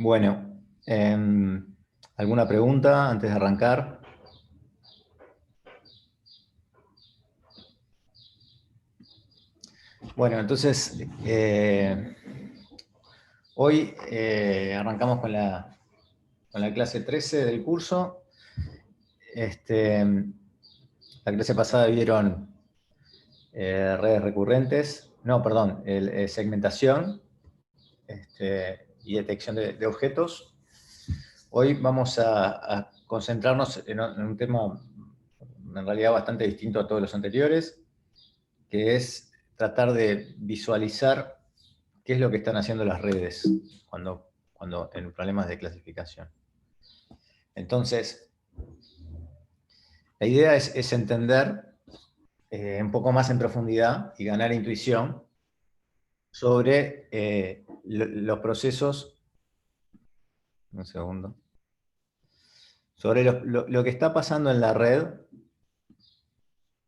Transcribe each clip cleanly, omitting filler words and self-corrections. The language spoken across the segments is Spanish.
Bueno, ¿alguna pregunta antes de arrancar? Bueno, entonces, hoy arrancamos con la clase 13 del curso. La clase pasada vieron redes recurrentes, no, perdón, segmentación y detección de objetos. Hoy vamos a concentrarnos en un tema en realidad bastante distinto a todos los anteriores, que es tratar de visualizar qué es lo que están haciendo las redes cuando en problemas de clasificación. Entonces, la idea es entender un poco más en profundidad y ganar intuición sobre los procesos, un segundo, sobre lo que está pasando en la red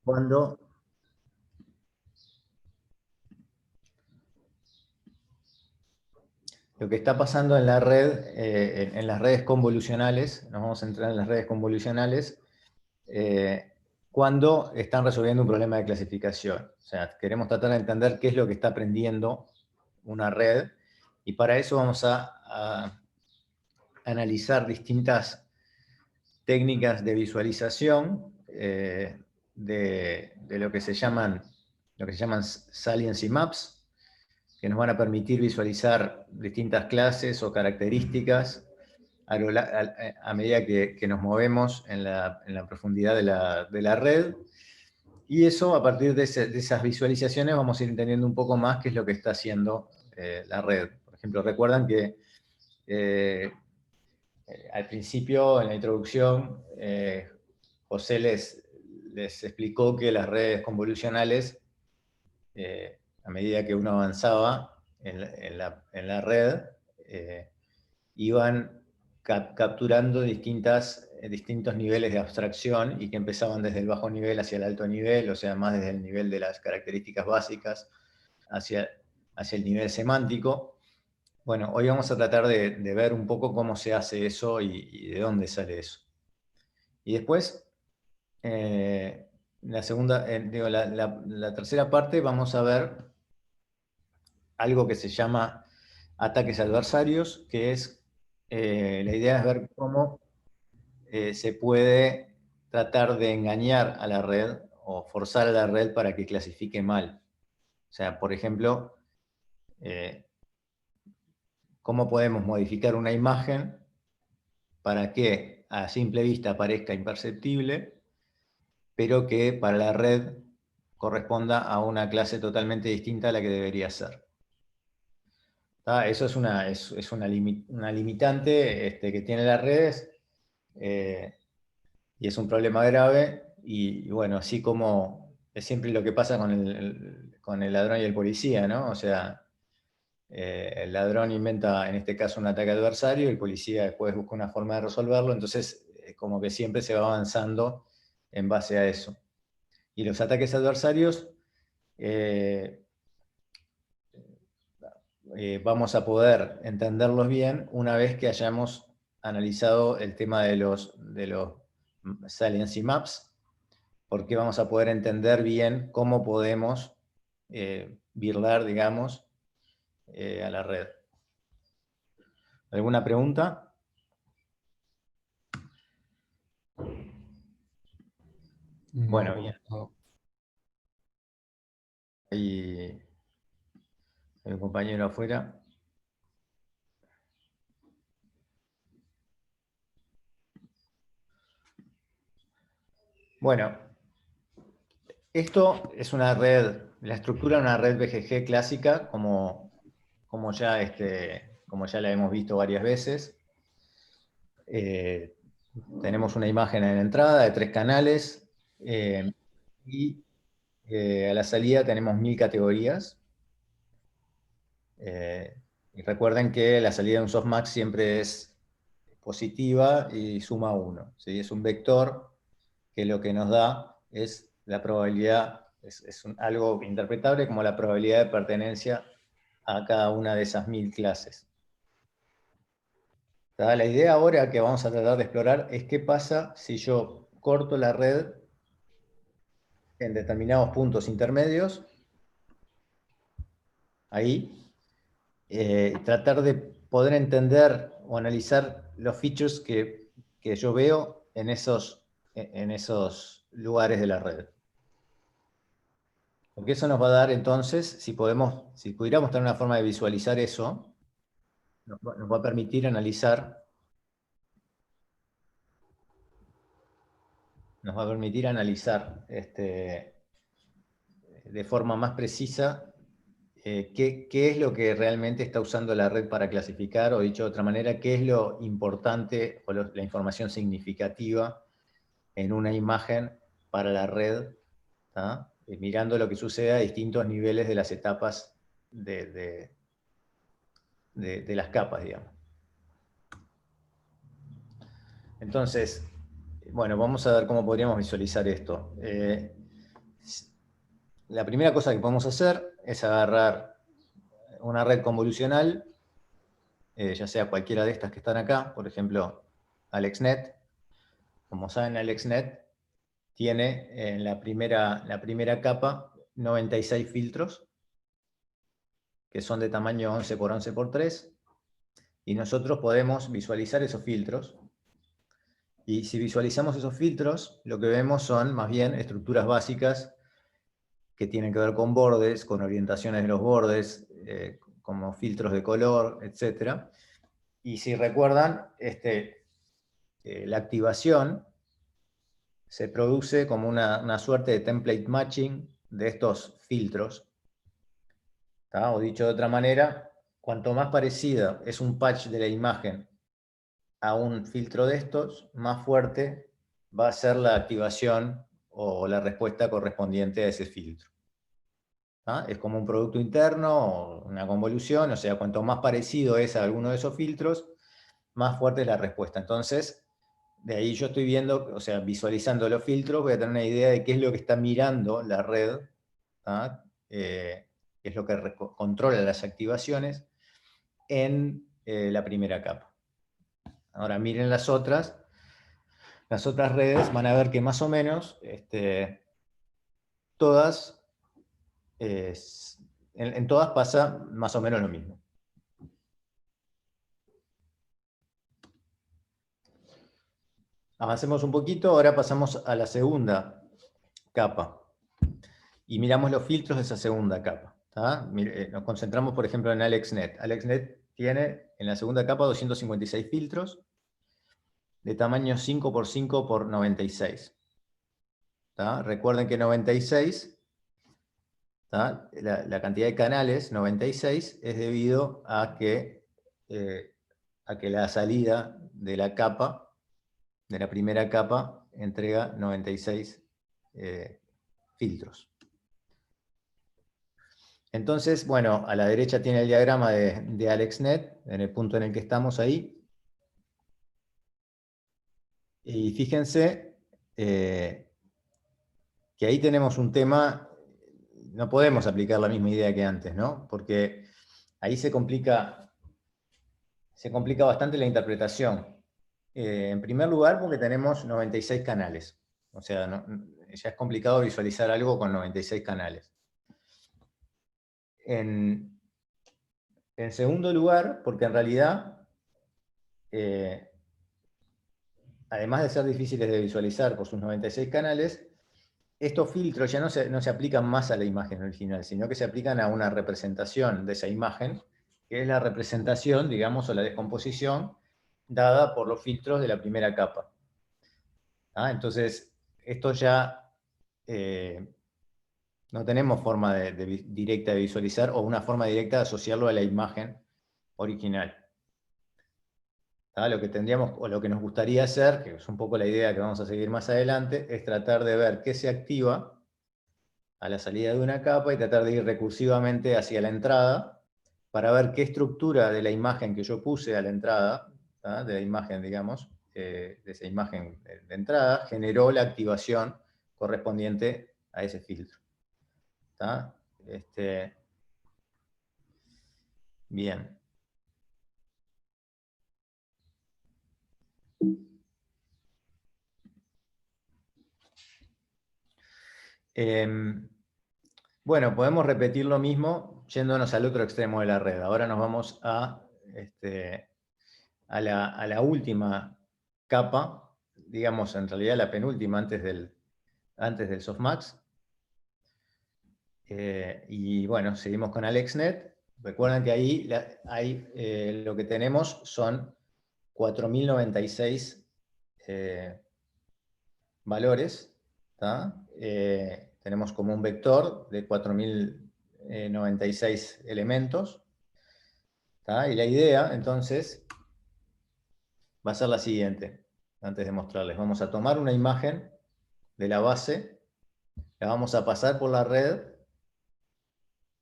cuando lo que está pasando en la red, en las redes convolucionales, nos vamos a entrar en las redes convolucionales, cuando están resolviendo un problema de clasificación. O sea, queremos tratar de entender qué es lo que está aprendiendo una red, y para eso vamos a analizar distintas técnicas de visualización de lo que se llaman saliency maps, que nos van a permitir visualizar distintas clases o características a medida que nos movemos en la profundidad de la red. Y eso, a partir de esas visualizaciones, vamos a ir entendiendo un poco más qué es lo que está haciendo la red. Por ejemplo, recuerdan que al principio, en la introducción, José les explicó que las redes convolucionales, a medida que uno avanzaba en la red, iban capturando distintos niveles de abstracción, y que empezaban desde el bajo nivel hacia el alto nivel, o sea, más desde el nivel de las características básicas hacia el nivel semántico. Bueno, hoy vamos a tratar de ver un poco cómo se hace eso y de dónde sale eso. Y después, la tercera parte, vamos a ver algo que se llama ataques adversarios, que es, la idea es ver cómo se puede tratar de engañar a la red o forzar a la red para que clasifique mal. O sea, por ejemplo, cómo podemos modificar una imagen para que a simple vista parezca imperceptible, pero que para la red corresponda a una clase totalmente distinta a la que debería ser. Eso es una limitante que tiene las redes, y es un problema grave, y bueno, así como es siempre lo que pasa con el ladrón y el policía, ¿no? O sea, el ladrón inventa, en este caso, un ataque adversario, y el policía después busca una forma de resolverlo, entonces como que siempre se va avanzando en base a eso. Y los ataques adversarios, vamos a poder entenderlos bien una vez que hayamos analizado el tema de los saliency maps, porque vamos a poder entender bien cómo podemos birlar, digamos, a la red. ¿Alguna pregunta? Bueno, bien. Hay un compañero afuera. Bueno, esto es una red, la estructura de una red BGG clásica, como ya la hemos visto varias veces. Tenemos una imagen en la entrada de 3 canales, y a la salida tenemos 1000 categorías. Y recuerden que la salida de un softmax siempre es positiva y suma 1. ¿Sí? Es un vector que lo que nos da es la probabilidad, es algo interpretable como la probabilidad de pertenencia a cada una de esas 1000 clases. La idea ahora que vamos a tratar de explorar es qué pasa si yo corto la red en determinados puntos intermedios, ahí, tratar de poder entender o analizar los features que yo veo en esos lugares de la red. Porque eso nos va a dar entonces, si pudiéramos tener una forma de visualizar eso, nos va a permitir analizar de forma más precisa qué es lo que realmente está usando la red para clasificar, o dicho de otra manera, qué es lo importante o la información significativa en una imagen para la red, mirando lo que sucede a distintos niveles de las etapas de las capas, digamos. Entonces, bueno, vamos a ver cómo podríamos visualizar esto. La primera cosa que podemos hacer es agarrar una red convolucional, ya sea cualquiera de estas que están acá, por ejemplo, AlexNet. Como saben, AlexNet tiene en la primera capa 96 filtros, que son de tamaño 11 por 11 por 3, y nosotros podemos visualizar esos filtros. Y si visualizamos esos filtros, lo que vemos son más bien estructuras básicas que tienen que ver con bordes, con orientaciones de los bordes, como filtros de color, etc. Y si recuerdan, la activación se produce como una suerte de template matching de estos filtros. O dicho de otra manera, cuanto más parecida es un patch de la imagen a un filtro de estos, más fuerte va a ser la activación o la respuesta correspondiente a ese filtro. Es como un producto interno o una convolución, o sea, cuanto más parecido es a alguno de esos filtros, más fuerte es la respuesta. Entonces, de ahí yo estoy viendo, o sea, visualizando los filtros, voy a tener una idea de qué es lo que está mirando la red, qué es lo que controla las activaciones en la primera capa. Ahora miren las otras redes, van a ver que más o menos todas, en todas pasa más o menos lo mismo. Avancemos un poquito, ahora pasamos a la segunda capa y miramos los filtros de esa segunda capa. Nos concentramos, por ejemplo, en AlexNet. AlexNet tiene en la segunda capa 256 filtros de tamaño 5 por 5 por 96. Recuerden que 96, la cantidad de canales, 96, es debido a que la salida de la capa, de la primera capa, entrega 96 filtros. Entonces, bueno, a la derecha tiene el diagrama de AlexNet, en el punto en el que estamos ahí. Y fíjense que ahí tenemos un tema, no podemos aplicar la misma idea que antes, ¿no? Porque ahí se complica bastante la interpretación. En primer lugar, porque tenemos 96 canales. O sea, ya es complicado visualizar algo con 96 canales. En segundo lugar, porque en realidad, además de ser difíciles de visualizar por sus 96 canales, estos filtros ya no se aplican más a la imagen original, sino que se aplican a una representación de esa imagen, que es la representación, digamos, o la descomposición dada por los filtros de la primera capa. Entonces, esto ya no tenemos forma directa de visualizar, o una forma directa de asociarlo a la imagen original. Lo que tendríamos, o lo que nos gustaría hacer, que es un poco la idea que vamos a seguir más adelante, es tratar de ver qué se activa a la salida de una capa y tratar de ir recursivamente hacia la entrada para ver qué estructura de la imagen que yo puse a la entrada, de la imagen, digamos, de esa imagen de entrada, generó la activación correspondiente a ese filtro. Bien. Bueno, podemos repetir lo mismo yéndonos al otro extremo de la red. Ahora nos vamos a la última capa, digamos en realidad la penúltima antes del softmax. Y bueno, seguimos con AlexNet. Recuerden que ahí lo que tenemos son 4096 valores. Tenemos como un vector de 4096 elementos. Y la idea, entonces, va a ser la siguiente. Antes de mostrarles, vamos a tomar una imagen de la base, la vamos a pasar por la red,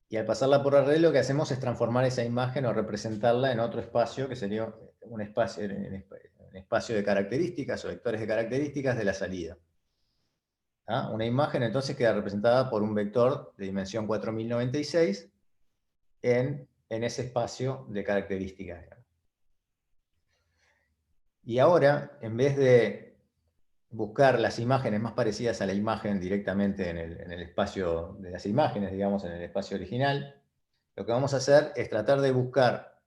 y al pasarla por la red lo que hacemos es transformar esa imagen o representarla en otro espacio, que sería un espacio de características o vectores de características de la salida. Una imagen entonces queda representada por un vector de dimensión 4096 en ese espacio de características. Y ahora, en vez de buscar las imágenes más parecidas a la imagen directamente en el espacio de las imágenes, digamos, en el espacio original, lo que vamos a hacer es tratar de buscar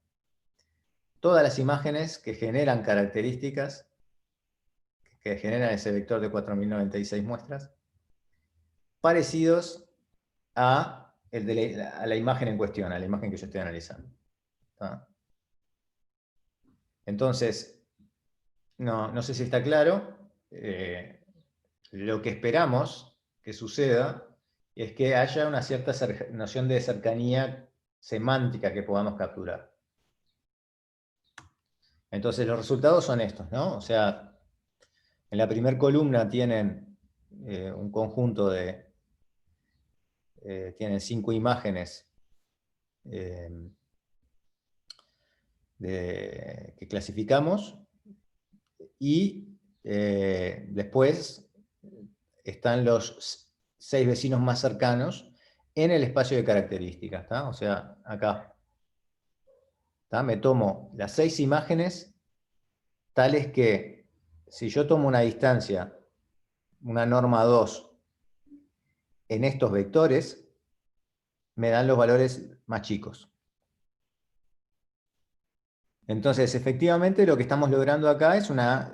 todas las imágenes que generan características, que generan ese vector de 4096 muestras, parecidos a la imagen en cuestión, a la imagen que yo estoy analizando. Entonces, no sé si está claro. Lo que esperamos que suceda es que haya una cierta noción de cercanía semántica que podamos capturar. Entonces los resultados son estos, ¿no? O sea, en la primera columna tienen un conjunto de... tienen 5 imágenes que clasificamos, y después están los 6 vecinos más cercanos en el espacio de características. O sea, acá me tomo las 6 imágenes tales que, si yo tomo una distancia, una norma 2, en estos vectores, me dan los valores más chicos. Entonces, efectivamente, lo que estamos logrando acá es una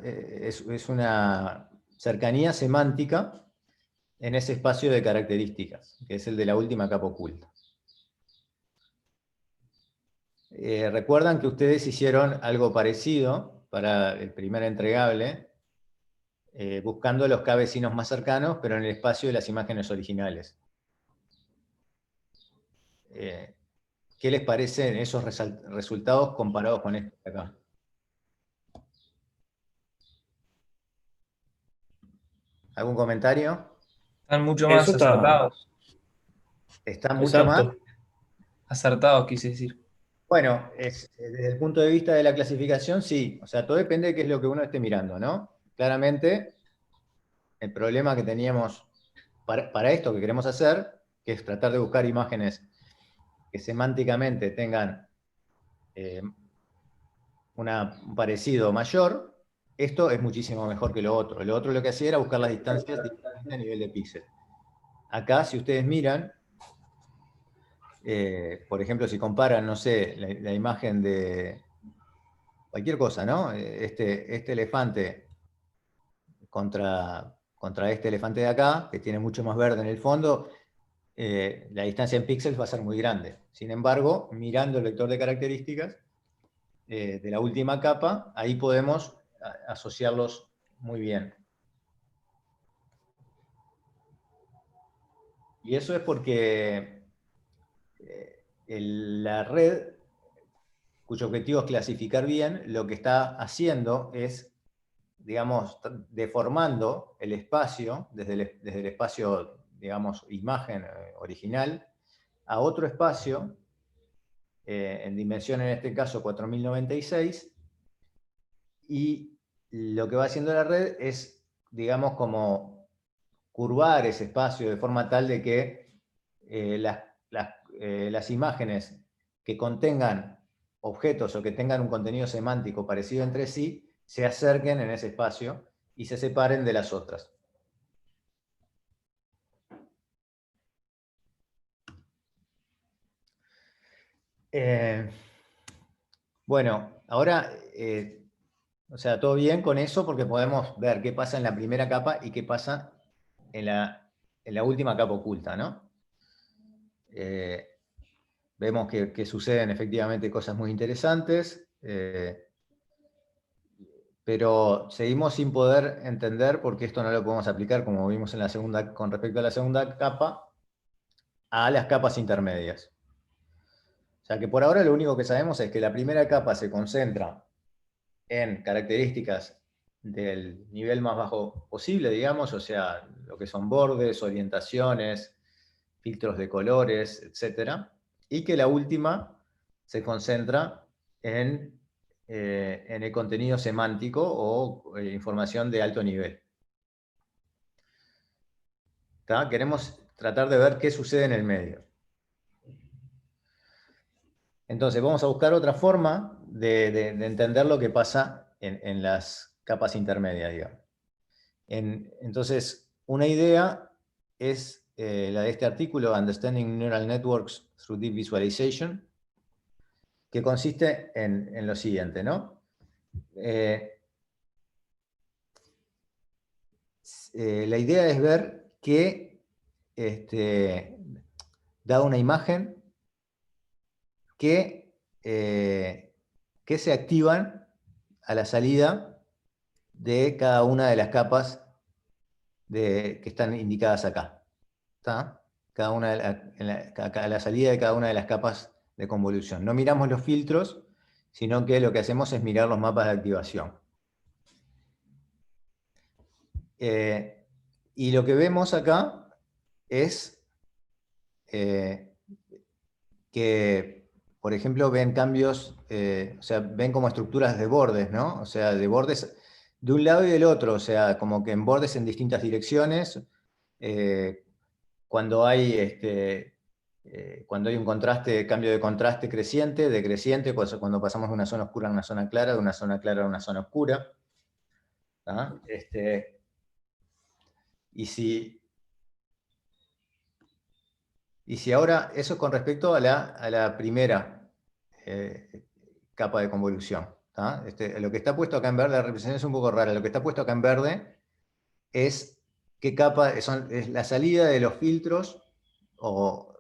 cercanía semántica en ese espacio de características, que es el de la última capa oculta. Recuerdan que ustedes hicieron algo parecido para el primer entregable, buscando los K vecinos más cercanos, pero en el espacio de las imágenes originales. ¿Qué les parecen esos resultados comparados con estos de acá? ¿Algún comentario? Están mucho más Eso está acertados. ¿Está mucho más? exacto. Acertados, quise decir. Bueno, desde el punto de vista de la clasificación, sí. O sea, todo depende de qué es lo que uno esté mirando, ¿no? Claramente, el problema que teníamos para esto que queremos hacer, que es tratar de buscar imágenes que semánticamente tengan un parecido mayor, esto es muchísimo mejor que lo otro. Lo otro lo que hacía era buscar las distancias directamente a nivel de píxel. Acá, si ustedes miran, por ejemplo, si comparan, no sé, la imagen de cualquier cosa, ¿no? Este elefante contra este elefante de acá, que tiene mucho más verde en el fondo, la distancia en píxeles va a ser muy grande. Sin embargo, mirando el vector de características de la última capa, ahí podemos asociarlos muy bien. Y eso es porque la red, cuyo objetivo es clasificar bien, lo que está haciendo es, digamos, deformando el espacio, desde el espacio, digamos, imagen original, a otro espacio, en dimensión, en este caso, 4096, y lo que va haciendo la red es, digamos, como curvar ese espacio de forma tal de que las imágenes que contengan objetos o que tengan un contenido semántico parecido entre sí, se acerquen en ese espacio y se separen de las otras. Bueno, ahora, o sea, todo bien con eso porque podemos ver qué pasa en la primera capa y qué pasa en la última capa oculta, ¿no? Vemos que suceden efectivamente cosas muy interesantes, pero seguimos sin poder entender por qué esto no lo podemos aplicar, como vimos en la segunda, con respecto a la segunda capa, a las capas intermedias. O sea que por ahora lo único que sabemos es que la primera capa se concentra en características del nivel más bajo posible, digamos, o sea, lo que son bordes, orientaciones, filtros de colores, etc. Y que la última se concentra en el contenido semántico o información de alto nivel. ¿Tá? Queremos tratar de ver qué sucede en el medio. Entonces, vamos a buscar otra forma de entender lo que pasa en las capas intermedias, digamos. Entonces, una idea es la de este artículo, Understanding Neural Networks Through Deep Visualization, que consiste en lo siguiente, ¿no? La idea es ver que, dada una imagen, que se activan a la salida de cada una de las capas que están indicadas acá. ¿Está? Cada una a la salida de cada una de las capas de convolución. No miramos los filtros, sino que lo que hacemos es mirar los mapas de activación. Y lo que vemos acá es que, por ejemplo, ven cambios, o sea, ven como estructuras de bordes, ¿no? O sea, de bordes de un lado y del otro, o sea, como que en bordes en distintas direcciones. Cuando hay cuando hay un contraste, cambio de contraste creciente, decreciente, cuando pasamos de una zona oscura a una zona clara, de una zona clara a una zona oscura. ¿Ah? Y si ahora, eso es con respecto a la primera capa de convolución. ¿Ah? Lo que está puesto acá en verde, la representación es un poco rara, lo que está puesto acá en verde es qué capa es la salida de los filtros, o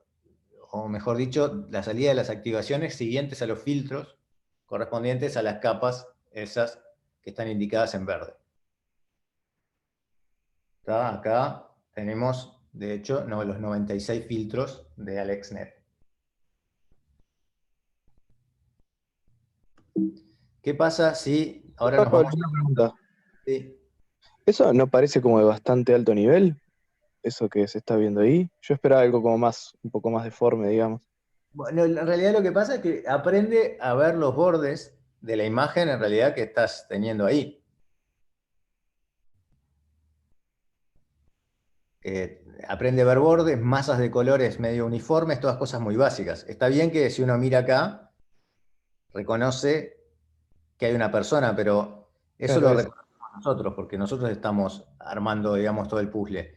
mejor dicho, la salida de las activaciones siguientes a los filtros correspondientes a las capas esas que están indicadas en verde. ¿Está? Acá tenemos, de hecho, los 96 filtros de AlexNet. ¿Qué pasa si ahora nos vamos Una pregunta. Sí. ¿Eso no parece como de bastante alto nivel? Eso que se está viendo ahí. Yo esperaba algo como más, un poco más deforme, digamos. Bueno, en realidad lo que pasa es que aprende a ver los bordes de la imagen en realidad que estás teniendo ahí. Aprende a ver bordes, masas de colores medio uniformes, todas cosas muy básicas. Está bien que si uno mira acá, reconoce que hay una persona, pero eso Claro, lo eso. reconocemos nosotros, porque nosotros estamos armando, digamos, todo el puzzle.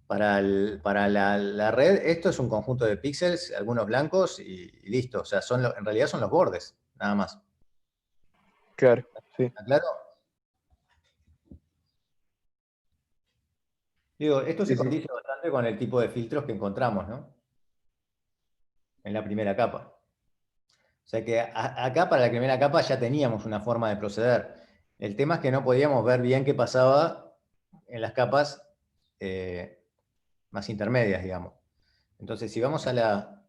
Para la red, esto es un conjunto de píxeles, algunos blancos y listo. O sea, en realidad son los bordes, nada más. Claro, sí. ¿Está claro? Digo, esto se Sí, sí. condice bastante con el tipo de filtros que encontramos, ¿no? En la primera capa. O sea que acá para la primera capa ya teníamos una forma de proceder. El tema es que no podíamos ver bien qué pasaba en las capas más intermedias, digamos. Entonces, si vamos a la...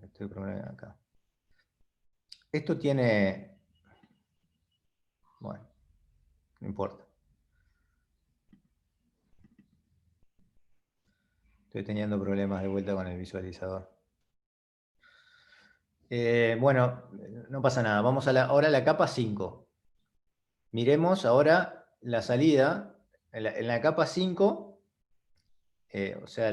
Estoy acá. Esto tiene... Bueno, no importa. Estoy teniendo problemas de vuelta con el visualizador. Bueno, no pasa nada. Vamos ahora a la capa 5. Miremos ahora la salida. En la capa 5, o sea,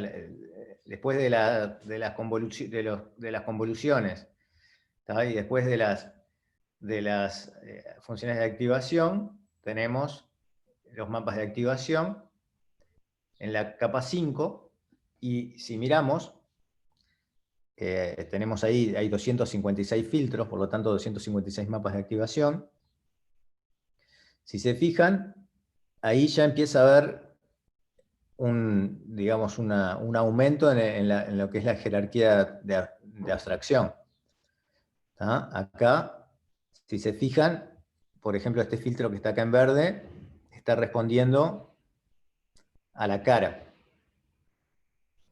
después de las convoluciones, ¿tá? Y después de las funciones de activación, tenemos los mapas de activación en la capa 5, y si miramos, tenemos ahí, hay 256 filtros, por lo tanto 256 mapas de activación. Si se fijan, ahí ya empieza a haber digamos, un aumento en lo que es la jerarquía de abstracción. ¿Tá? Acá, si se fijan, por ejemplo, este filtro que está acá en verde, está respondiendo a la cara,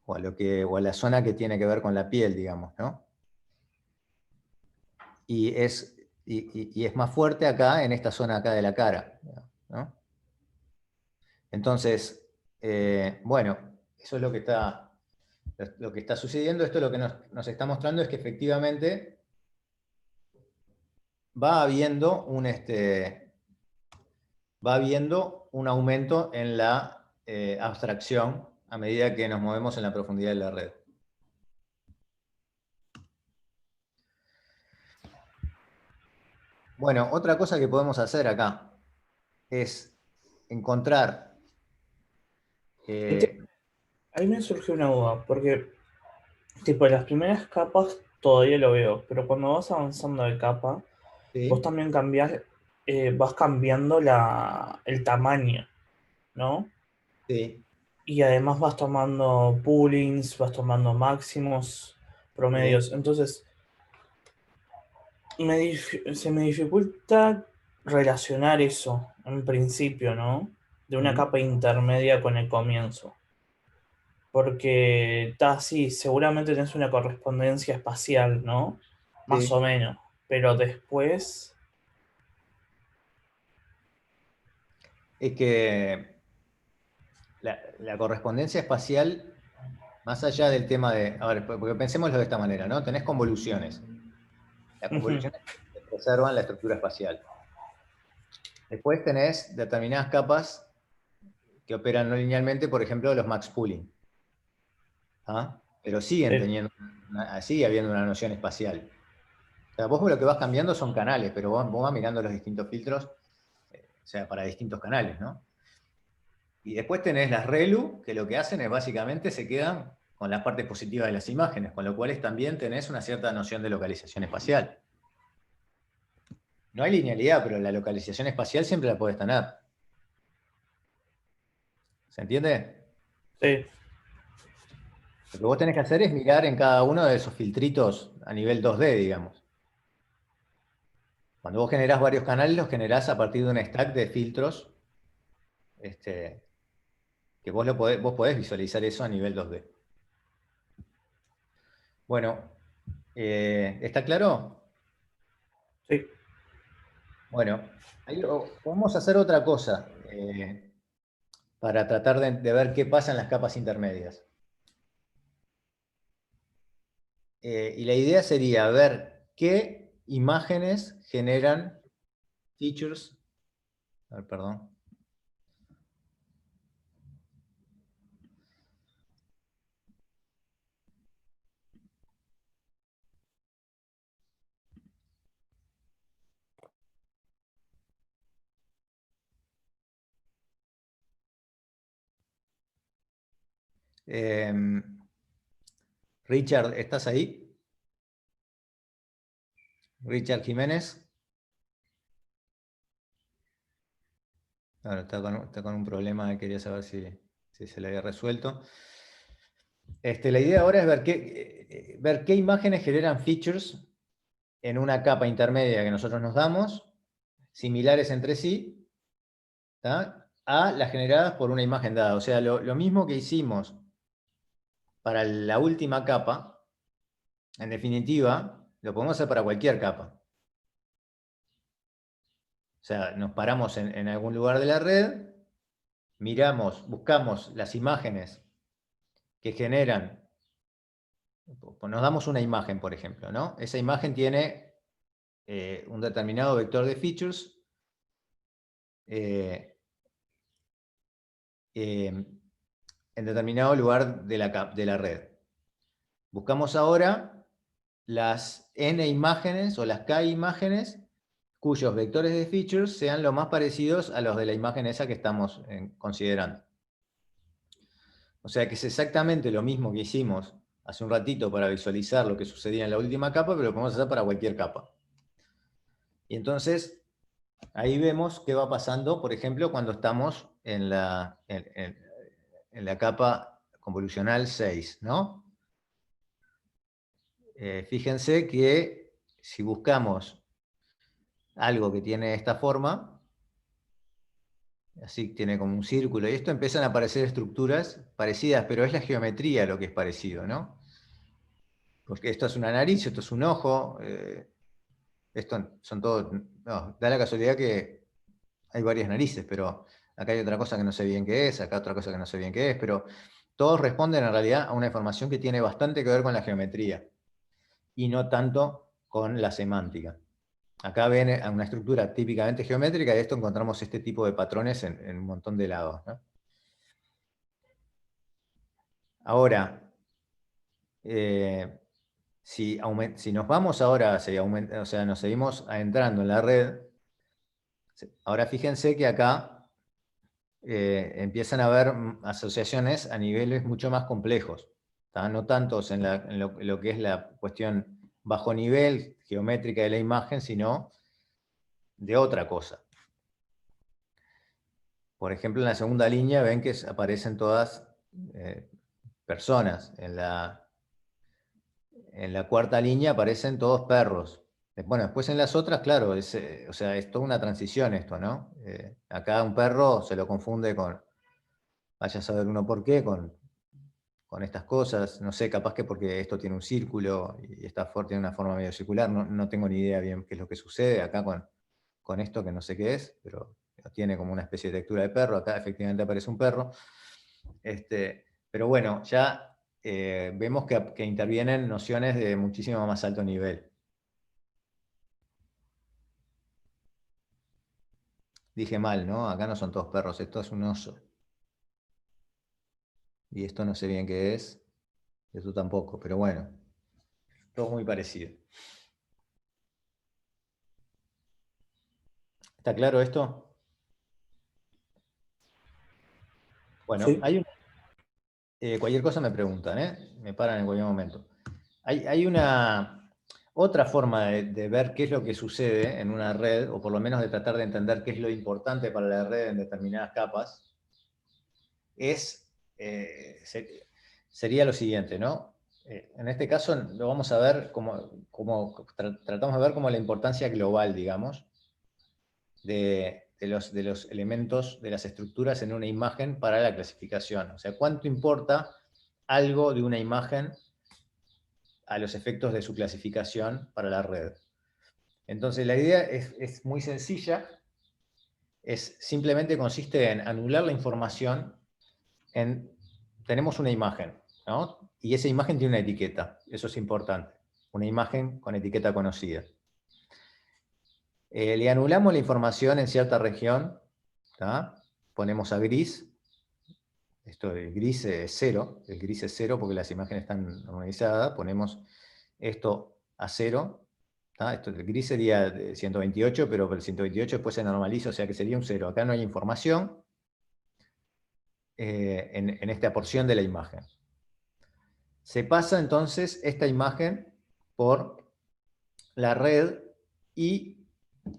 o a la zona que tiene que ver con la piel, digamos, ¿no? Y es más fuerte acá, en esta zona acá de la cara, ¿no? Entonces, bueno, eso es lo que está sucediendo. Esto lo que nos está mostrando es que efectivamente va habiendo un aumento en la abstracción a medida que nos movemos en la profundidad de la red. Bueno, otra cosa que podemos hacer acá es encontrar... Ahí me surgió una duda, porque tipo, las primeras capas todavía lo veo, pero cuando vas avanzando de capa, ¿sí? vos también vas cambiando el tamaño, ¿no? Sí. Y además vas tomando poolings, vas tomando máximos, promedios. Entonces, se me dificulta relacionar eso en principio, ¿no? De una capa intermedia con el comienzo. Porque está así, seguramente tenés una correspondencia espacial, ¿no? Más Sí. o menos. Pero después. Es que la correspondencia espacial, más allá del tema de... A ver, porque pensémoslo de esta manera, ¿no? Tenés convoluciones. Las Ujú. convoluciones preservan la estructura espacial. Después tenés determinadas capas que operan no linealmente, por ejemplo, los max pooling. ¿Ah? Pero siguen Sí. teniendo, sigue habiendo una noción espacial. O sea, vos lo que vas cambiando son canales, pero vos vas mirando los distintos filtros, o sea, para distintos canales, ¿no? Y después tenés las ReLU, que lo que hacen es básicamente se quedan con las partes positivas de las imágenes, con lo cual también tenés una cierta noción de localización espacial. No hay linealidad, pero la localización espacial siempre la podés tener. ¿Se entiende? Sí. Lo que vos tenés que hacer es mirar en cada uno de esos filtritos a nivel 2D, digamos. Cuando vos generás varios canales, los generás a partir de un stack de filtros, que vos podés visualizar eso a nivel 2D. Bueno, ¿está claro? Sí. Bueno, podemos hacer otra cosa para tratar de ver qué pasa en las capas intermedias. Y la idea sería ver qué imágenes generan features. A ver, perdón. Richard, ¿estás ahí? Richard Jiménez. Bueno, está con un problema, quería saber si se le había resuelto. La idea ahora es ver qué imágenes generan features en una capa intermedia que nosotros nos damos, similares entre sí, ¿tá? A las generadas por una imagen dada. O sea, lo mismo que hicimos para la última capa, en definitiva, lo podemos hacer para cualquier capa. O sea, nos paramos en algún lugar de la red, miramos, buscamos las imágenes que generan, nos damos una imagen, por ejemplo, ¿no? Esa imagen tiene un determinado vector de features en determinado lugar de la red. Buscamos ahora las n imágenes o las k imágenes cuyos vectores de features sean lo más parecidos a los de la imagen esa que estamos considerando. O sea que es exactamente lo mismo que hicimos hace un ratito para visualizar lo que sucedía en la última capa, pero lo podemos hacer para cualquier capa. Y entonces, ahí vemos qué va pasando, por ejemplo, cuando estamos en la capa convolucional 6, ¿no? Fíjense que si buscamos algo que tiene esta forma, así tiene como un círculo, y esto empiezan a aparecer estructuras parecidas, pero es la geometría lo que es parecido, ¿no? Porque esto es una nariz, esto es un ojo, esto son todos... No, da la casualidad que hay varias narices, pero acá hay otra cosa que no sé bien qué es, acá otra cosa que no sé bien qué es, pero todos responden en realidad a una información que tiene bastante que ver con la geometría, y no tanto con la semántica. Acá ven una estructura típicamente geométrica, y de esto encontramos este tipo de patrones en un montón de lados, ¿no? Ahora, si nos vamos ahora, o sea, nos seguimos adentrando en la red, ahora fíjense que acá empiezan a haber asociaciones a niveles mucho más complejos, ¿tá? No tantos en lo que es la cuestión bajo nivel geométrica de la imagen, sino de otra cosa. Por ejemplo, en la segunda línea ven que aparecen todas personas. En la cuarta línea aparecen todos perros. Bueno, después en las otras, claro, o sea, es toda una transición esto, ¿no? Acá un perro se lo confunde con, vaya a saber uno por qué, con estas cosas. No sé, capaz que porque esto tiene un círculo y esta tiene una forma medio circular. No tengo ni idea bien qué es lo que sucede acá con esto, que no sé qué es, pero tiene como una especie de textura de perro. Acá efectivamente aparece un perro. Pero bueno, ya vemos que intervienen nociones de muchísimo más alto nivel. Dije mal, ¿no? Acá no son todos perros, esto es un oso. Y esto no sé bien qué es, esto tampoco, pero bueno, todo muy parecido. ¿Está claro esto? Bueno, Sí. hay cualquier cosa me preguntan, me paran en cualquier momento. Hay una otra forma de ver qué es lo que sucede en una red, o por lo menos de tratar de entender qué es lo importante para la red en determinadas capas, sería lo siguiente, ¿no? En este caso lo vamos a ver tratamos de ver como la importancia global, digamos, de los elementos, de las estructuras en una imagen para la clasificación. O sea, cuánto importa algo de una imagen a los efectos de su clasificación para la red. Entonces la idea es muy sencilla, simplemente consiste en anular la información tenemos una imagen, ¿no? Y esa imagen tiene una etiqueta, eso es importante, una imagen con etiqueta conocida. Le anulamos la información en cierta región, ¿tá? Ponemos a gris, el gris es 0, el gris es 0 porque las imágenes están normalizadas, ponemos esto a 0, ¿tá? El gris sería 128, pero el 128 después se normaliza, o sea que sería un 0. Acá no hay información en esta porción de la imagen. Se pasa entonces esta imagen por la red y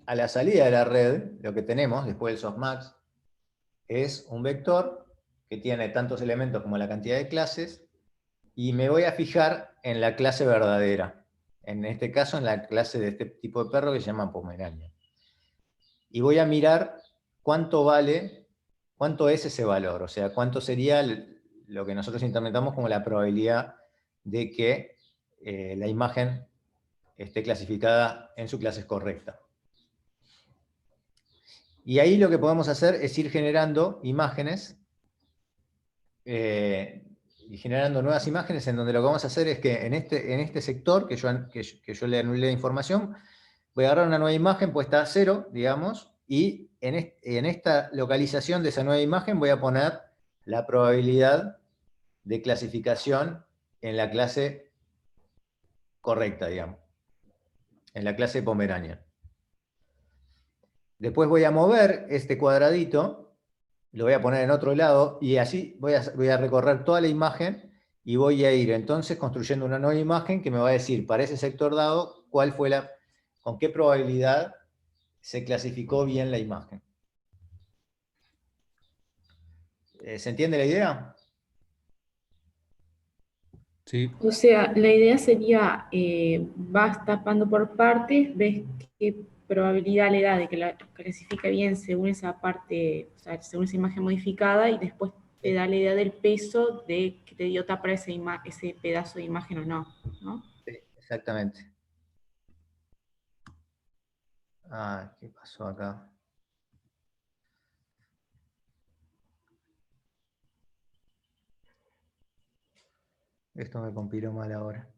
a la salida de la red, lo que tenemos después del softmax es un vector que tiene tantos elementos como la cantidad de clases y me voy a fijar en la clase verdadera. En este caso, en la clase de este tipo de perro que se llama Pomerania. Y voy a mirar cuánto es ese valor, o sea, cuánto sería lo que nosotros interpretamos como la probabilidad de que la imagen esté clasificada en su clase correcta. Y ahí lo que podemos hacer es ir generando imágenes y generando nuevas imágenes en donde lo que vamos a hacer es que en este sector que yo le anulé la información, voy a agarrar una nueva imagen puesta a 0, digamos, y en esta localización de esa nueva imagen voy a poner la probabilidad de clasificación en la clase correcta, digamos, en la clase Pomerania. Después voy a mover este cuadradito, lo voy a poner en otro lado, y así voy a recorrer toda la imagen, y voy a ir entonces construyendo una nueva imagen que me va a decir, para ese sector dado, con qué probabilidad se clasificó bien la imagen. ¿Se entiende la idea? Sí. O sea, la idea sería, vas tapando por partes, ves qué probabilidad le da de que la clasifique bien según esa parte, o sea, según esa imagen modificada, y después te da la idea del peso de que te dio tapar ese pedazo de imagen o no, ¿no? Sí, exactamente. Ah, ¿qué pasó acá? Esto me compiló mal ahora.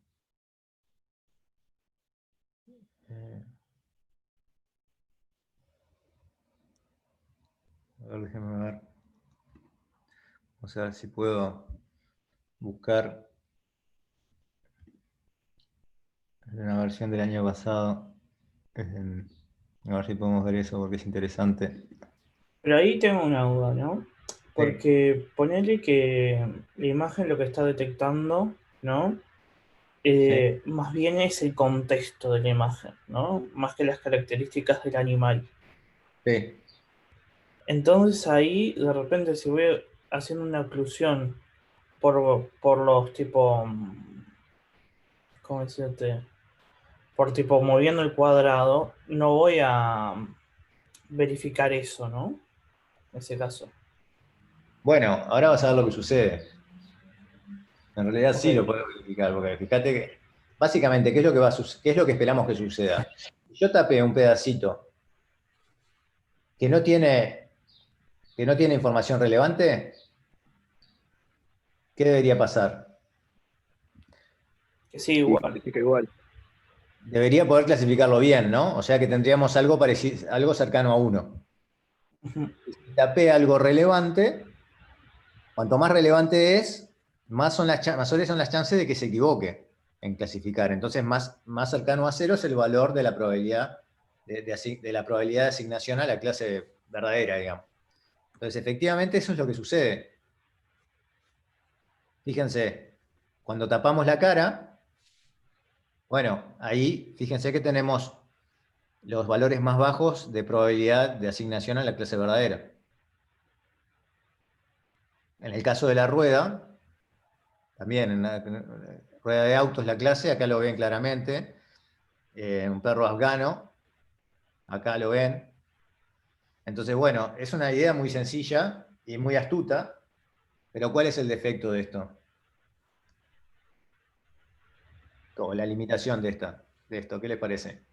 A ver, déjenme ver. Vamos a ver si puedo buscar una versión del año pasado. A ver si podemos ver eso porque es interesante. Pero ahí tengo una duda, ¿no? Sí. Porque ponele que la imagen lo que está detectando, ¿no? Sí. Más bien es el contexto de la imagen, ¿no? Más que las características del animal. Sí. Entonces ahí, de repente, si voy haciendo una oclusión por los tipo, ¿cómo decirte? Por tipo moviendo el cuadrado, no voy a verificar eso, ¿no? En ese caso. Bueno, ahora vas a ver lo que sucede. En realidad sí lo Ok. podemos verificar, porque fíjate que, básicamente, ¿qué es lo que qué es lo que esperamos que suceda? Si yo tapé un pedacito que no tiene información relevante, ¿qué debería pasar? Que sí, Y igual. clasifica igual. Debería poder clasificarlo bien, ¿no? O sea que tendríamos algo parecido, algo cercano a 1. Ujú. Si tapé algo relevante, cuanto más relevante es, mayores son las chances de que se equivoque en clasificar. Entonces, más cercano a 0 es el valor de la probabilidad de la probabilidad de asignación a la clase verdadera, digamos. Entonces, efectivamente, eso es lo que sucede. Fíjense, cuando tapamos la cara, bueno, ahí fíjense que tenemos los valores más bajos de probabilidad de asignación a la clase verdadera. En el caso de la rueda, también en la rueda de autos la clase, acá lo ven claramente, un perro afgano, acá lo ven. Entonces, bueno, es una idea muy sencilla y muy astuta, pero ¿cuál es el defecto de esto? O la limitación de esto, ¿qué les parece?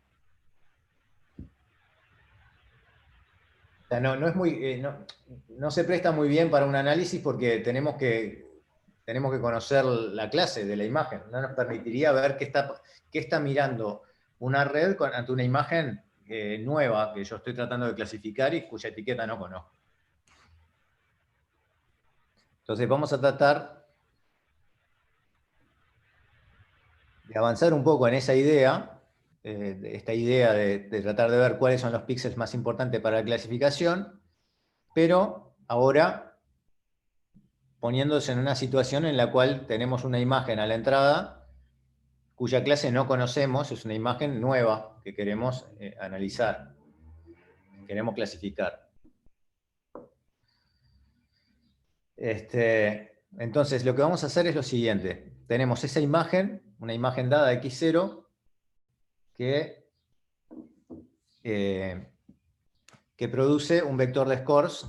O sea, no es muy, no se presta muy bien para un análisis porque tenemos que conocer la clase de la imagen. No nos permitiría ver qué está mirando una red ante una imagen nueva que yo estoy tratando de clasificar y cuya etiqueta no conozco. Entonces vamos a tratar de avanzar un poco en esa idea, esta idea de tratar de ver cuáles son los píxeles más importantes para la clasificación, pero ahora poniéndose en una situación en la cual tenemos una imagen a la entrada cuya clase no conocemos, es una imagen nueva que queremos analizar, queremos clasificar. Entonces, lo que vamos a hacer es lo siguiente. Tenemos esa imagen, una imagen dada x0, que produce un vector de scores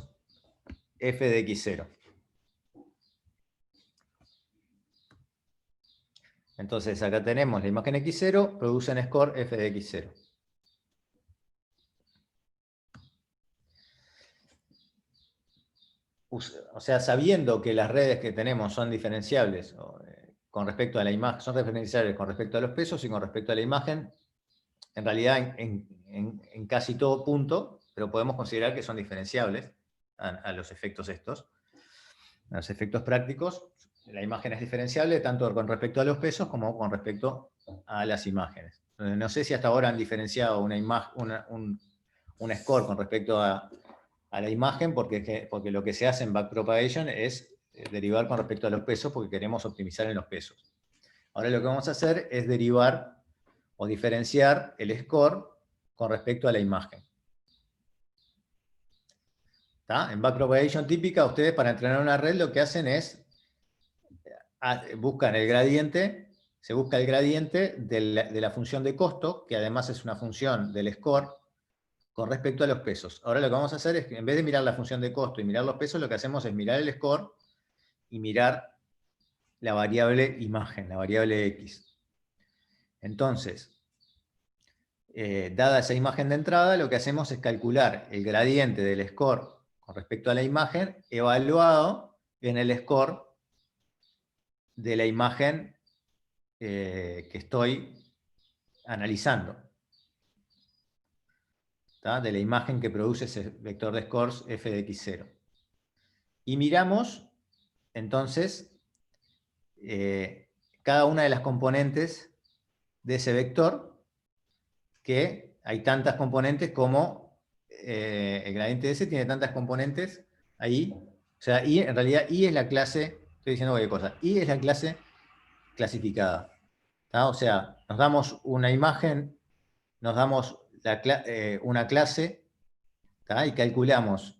f de x0. Entonces, acá tenemos la imagen x0, produce un score f de x0. O sea, sabiendo que las redes que tenemos son diferenciables con respecto a la imagen, son referenciables con respecto a los pesos y con respecto a la imagen, en realidad en casi todo punto, pero podemos considerar que son diferenciables a los efectos estos, a los efectos prácticos. La imagen es diferenciable tanto con respecto a los pesos como con respecto a las imágenes. No sé si hasta ahora han diferenciado un score con respecto a la imagen, porque lo que se hace en backpropagation es derivar con respecto a los pesos, porque queremos optimizar en los pesos. Ahora lo que vamos a hacer es derivar o diferenciar el score con respecto a la imagen. ¿Tá? En backpropagation típica, ustedes para entrenar una red lo que hacen es, buscan el gradiente, se busca el gradiente de la función de costo, que además es una función del score, con respecto a los pesos. Ahora lo que vamos a hacer es que en vez de mirar la función de costo y mirar los pesos, lo que hacemos es mirar el score y mirar la variable imagen, la variable X. Entonces, dada esa imagen de entrada, lo que hacemos es calcular el gradiente del score con respecto a la imagen, evaluado en el score de la imagen que estoy analizando. ¿Tá? De la imagen que produce ese vector de scores f de x0. Y miramos, entonces, cada una de las componentes de ese vector, que hay tantas componentes como el gradiente de ese tiene tantas componentes ahí. O sea, y en realidad I es la clase, estoy diciendo cualquier cosa, I es la clase clasificada. ¿Tá? O sea, nos damos una imagen, nos damos una clase, ¿tá? Y calculamos,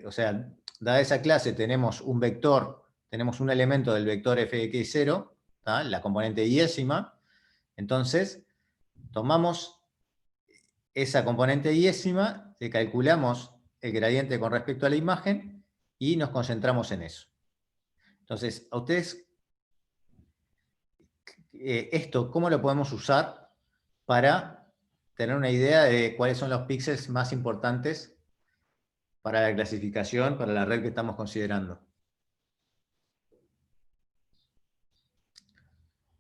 o sea, dada esa clase tenemos un vector, tenemos un elemento del vector f de x0, ¿tá? La componente diésima. Entonces, tomamos esa componente diésima, le calculamos el gradiente con respecto a la imagen y nos concentramos en eso. Entonces, a ustedes, esto, ¿cómo lo podemos usar para tener una idea de cuáles son los píxeles más importantes para la clasificación, para la red que estamos considerando?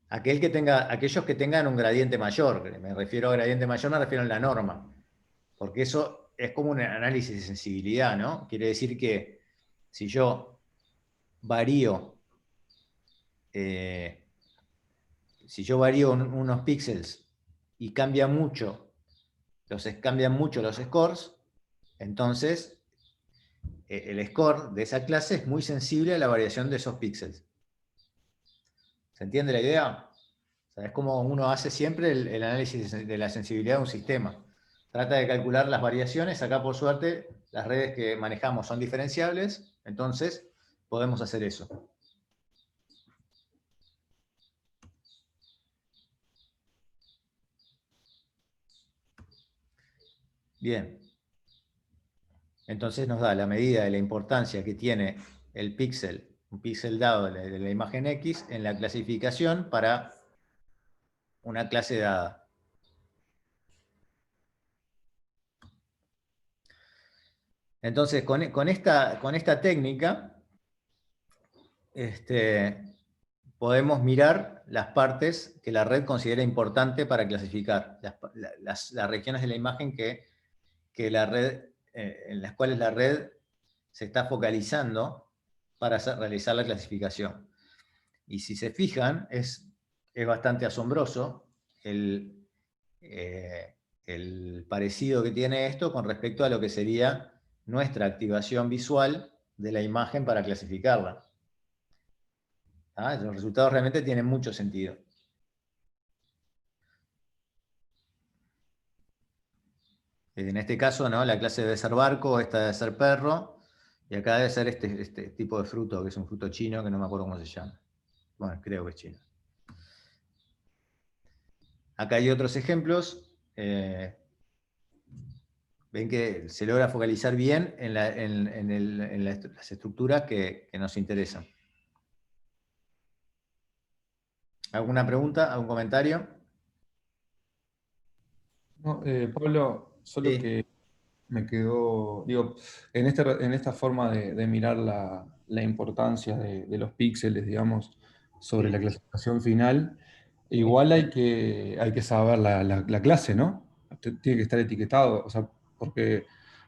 Aquellos que tengan un gradiente mayor, me refiero a gradiente mayor, me refiero a la norma, porque eso es como un análisis de sensibilidad, ¿no? Quiere decir que si yo varío, unos píxeles y cambian mucho los scores, entonces el score de esa clase es muy sensible a la variación de esos píxeles. ¿Se entiende la idea? O sea, es como uno hace siempre el análisis de la sensibilidad de un sistema. Trata de calcular las variaciones. Acá, por suerte, las redes que manejamos son diferenciables, entonces podemos hacer eso. Bien. Entonces nos da la medida de la importancia que tiene el píxel, un píxel dado de la imagen X, en la clasificación para una clase dada. Entonces, con esta técnica, podemos mirar las partes que la red considera importante para clasificar, las regiones de la imagen que la red, en las cuales la red se está focalizando para realizar la clasificación. Y si se fijan, es bastante asombroso el parecido que tiene esto con respecto a lo que sería nuestra activación visual de la imagen para clasificarla. ¿Ah? Los resultados realmente tienen mucho sentido. En este caso, ¿no? La clase debe ser barco, esta debe ser perro, y acá debe ser este tipo de fruto, que es un fruto chino, que no me acuerdo cómo se llama. Bueno, creo que es chino. Acá hay otros ejemplos. Ven que se logra focalizar bien en las estructuras que nos interesan. ¿Alguna pregunta? ¿Algún comentario? No, Pablo, solo Sí. que me quedó, digo, en esta forma de mirar la importancia de los píxeles, digamos, sobre Sí. la clasificación final, igual hay que saber la clase, ¿no? Tiene que estar etiquetado, o sea, porque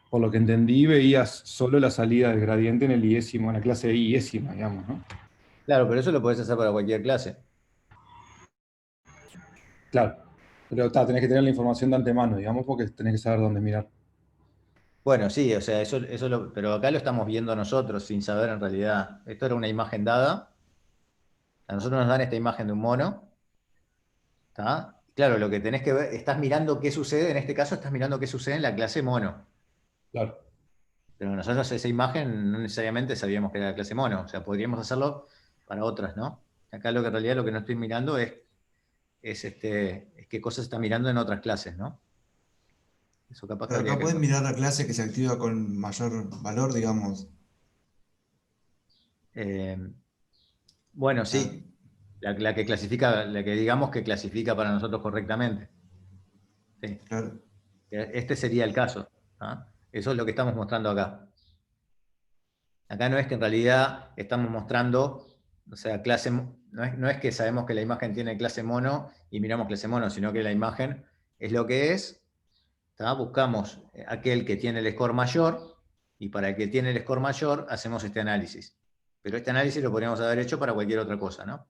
por lo que entendí veías solo la salida del gradiente en el iésimo, en la clase iésima, digamos, ¿no? Claro, pero eso lo podés hacer para cualquier clase. Claro, pero tenés que tener la información de antemano, digamos, porque tenés que saber dónde mirar. Bueno, sí, o sea, pero acá lo estamos viendo nosotros sin saber en realidad. Esto era una imagen dada. A nosotros nos dan esta imagen de un mono. ¿Tá? Claro, lo que tenés que ver, estás mirando qué sucede, en este caso estás mirando qué sucede en la clase mono. Claro. Pero nosotros esa imagen no necesariamente sabíamos que era la clase mono. O sea, podríamos hacerlo para otras, ¿no? Acá lo que en realidad lo que no estoy mirando es qué cosas está mirando en otras clases, ¿no? Eso capaz que Pero habría acá que... pueden mirar la clase que se activa con mayor valor, digamos. Eh, bueno, Ah, sí, la que clasifica, la que digamos que clasifica para nosotros correctamente. Sí. claro. Este sería el caso. ¿Ah? Eso es lo que estamos mostrando acá. Acá no es que en realidad estamos mostrando, o sea, no es que sabemos que la imagen tiene clase mono y miramos clase mono, sino que la imagen es lo que es. ¿Tá? Buscamos aquel que tiene el score mayor y para el que tiene el score mayor hacemos este análisis. Pero este análisis lo podríamos haber hecho para cualquier otra cosa, ¿no?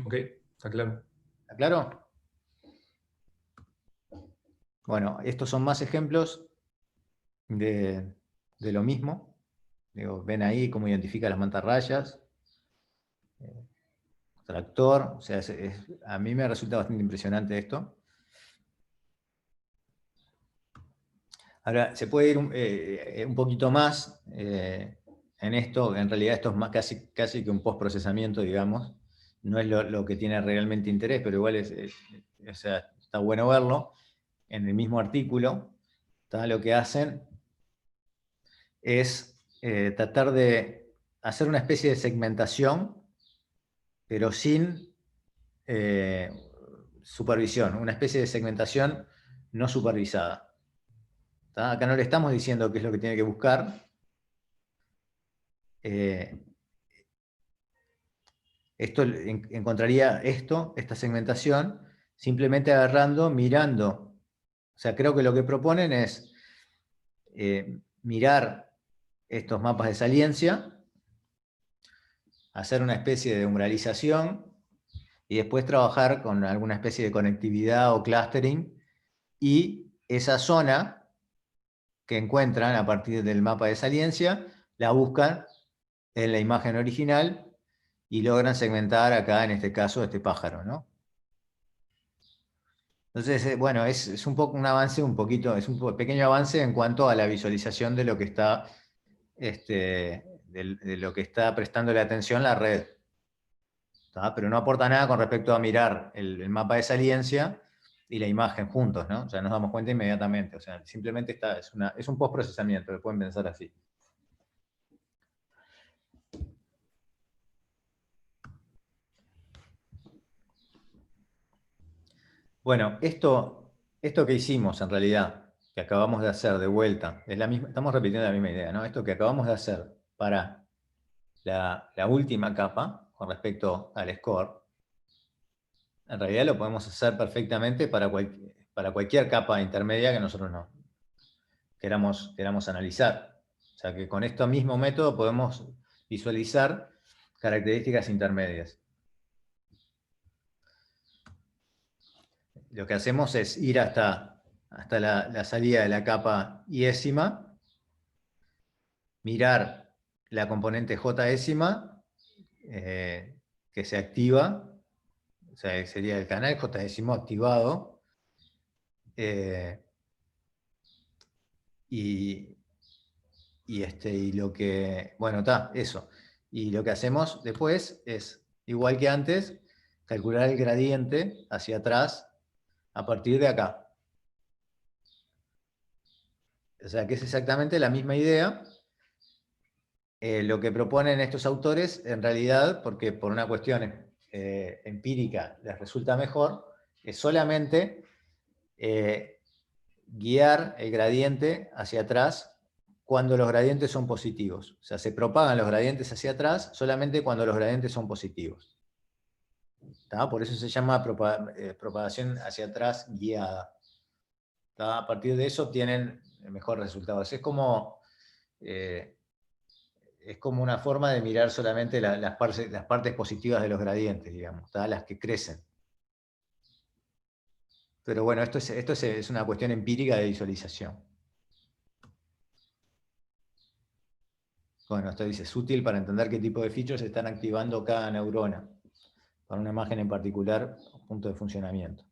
Ok, está claro. ¿Está claro? Bueno, estos son más ejemplos de lo mismo. Digo, ven ahí cómo identifica las mantarrayas. Tractor, o sea, a mí me resulta bastante impresionante esto. Ahora, se puede ir un poquito más en esto, en realidad esto es más, casi que un postprocesamiento, digamos. No es lo que tiene realmente interés, pero igual o sea, está bueno verlo. En el mismo artículo, lo que hacen es tratar de hacer una especie de segmentación, pero sin supervisión, una especie de segmentación no supervisada. ¿Tá? Acá no le estamos diciendo qué es lo que tiene que buscar. Encontraría esta segmentación, simplemente agarrando, mirando. O sea, creo que lo que proponen es mirar estos mapas de saliencia, hacer una especie de umbralización y después trabajar con alguna especie de conectividad o clustering, y esa zona que encuentran a partir del mapa de saliencia la buscan en la imagen original y logran segmentar acá, en este caso, este pájaro, ¿no? Entonces, bueno, es un poco un avance, es un pequeño avance en cuanto a la visualización de lo que está, de lo que está prestándole atención la red. ¿Tá? Pero no aporta nada con respecto a mirar el mapa de saliencia y la imagen juntos, ¿no? O sea, nos damos cuenta inmediatamente. O sea, simplemente es un postprocesamiento, lo pueden pensar así. Bueno, esto que hicimos en realidad, que acabamos de hacer de vuelta, estamos repitiendo la misma idea, ¿no? Esto que acabamos de hacer para la última capa, con respecto al score, en realidad lo podemos hacer perfectamente para cualquier capa intermedia que nosotros no queramos analizar. O sea que con este mismo método podemos visualizar características intermedias. Lo que hacemos es ir hasta la salida de la capa iésima, mirar la componente jésima, que se activa, o sea, sería el canal jésimo activado, y lo que, bueno, está, eso. Y lo que hacemos después es, igual que antes, calcular el gradiente hacia atrás a partir de acá. O sea, que es exactamente la misma idea. Lo que proponen estos autores, en realidad, porque por una cuestión empírica les resulta mejor, es solamente guiar el gradiente hacia atrás cuando los gradientes son positivos. O sea, se propagan los gradientes hacia atrás solamente cuando los gradientes son positivos. ¿Tá? Por eso se llama propagación hacia atrás guiada. ¿Tá? A partir de eso obtienen mejores resultados. Es como una forma de mirar solamente las partes positivas de los gradientes, digamos, ¿tá? Las que crecen. Pero bueno, esto es una cuestión empírica de visualización. Bueno, esto dice, es útil para entender qué tipo de features están activando cada neurona, para una imagen en particular, punto de funcionamiento.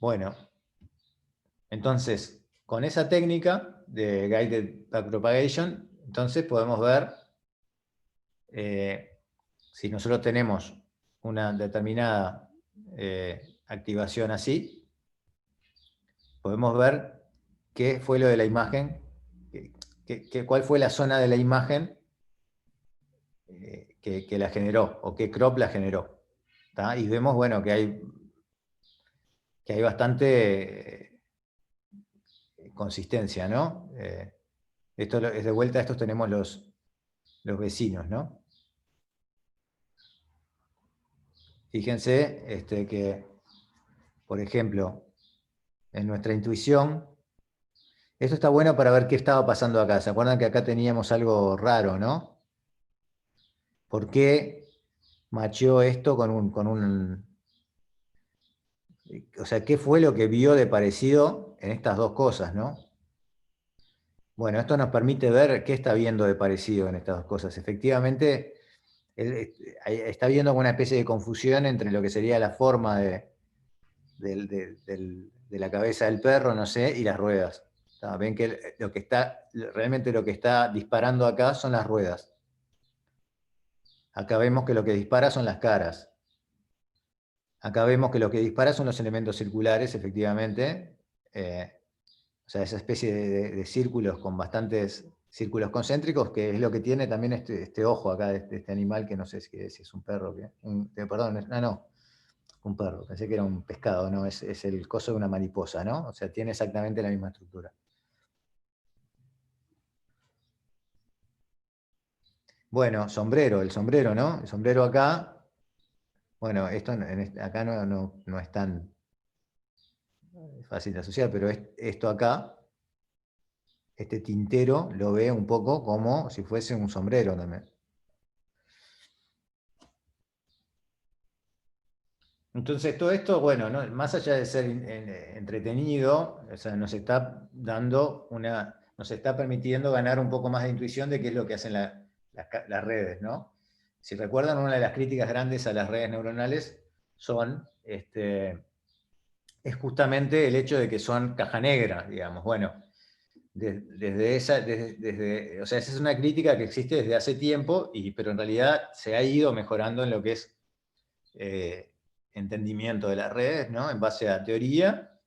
Bueno, entonces, con esa técnica de Guided Backpropagation, entonces podemos ver si nosotros tenemos una determinada activación así, podemos ver qué fue lo de la imagen, cuál fue la zona de la imagen que la generó, o qué crop la generó. ¿Tá? Y vemos, bueno, que hay bastante consistencia, ¿no? Esto es de vuelta, estos tenemos los vecinos, ¿no? Fíjense que, por ejemplo, en nuestra intuición, esto está bueno para ver qué estaba pasando acá. ¿Se acuerdan que acá teníamos algo raro, no? ¿Por qué macheó esto con un... O sea, ¿qué fue lo que vio de parecido en estas dos cosas, no? Bueno, esto nos permite ver qué está viendo de parecido en estas dos cosas. Efectivamente, está viendo una especie de confusión entre lo que sería la forma de la cabeza del perro, no sé, y las ruedas. Ven que realmente lo que está disparando acá son las ruedas. Acá vemos que lo que dispara son las caras. Acá vemos que lo que dispara son los elementos circulares, efectivamente. O sea, esa especie de círculos con bastantes círculos concéntricos, que es lo que tiene también este ojo acá de este animal, que no sé si es un perro. Perdón, no, un perro. Pensé que era un pescado, no, es el coso de una mariposa, ¿no? O sea, tiene exactamente la misma estructura. Bueno, sombrero, el sombrero, ¿no? El sombrero acá, bueno, esto acá no es tan fácil de asociar, pero esto acá, este tintero, lo ve un poco como si fuese un sombrero también. Entonces todo esto, bueno, más allá de ser entretenido, o sea, nos está permitiendo ganar un poco más de intuición de qué es lo que hacen las redes, ¿no? Si recuerdan, una de las críticas grandes a las redes neuronales es justamente el hecho de que son caja negra, digamos. Bueno, o sea, esa es una crítica que existe desde hace tiempo, pero en realidad se ha ido mejorando en lo que es entendimiento de las redes, ¿no? En base a teoría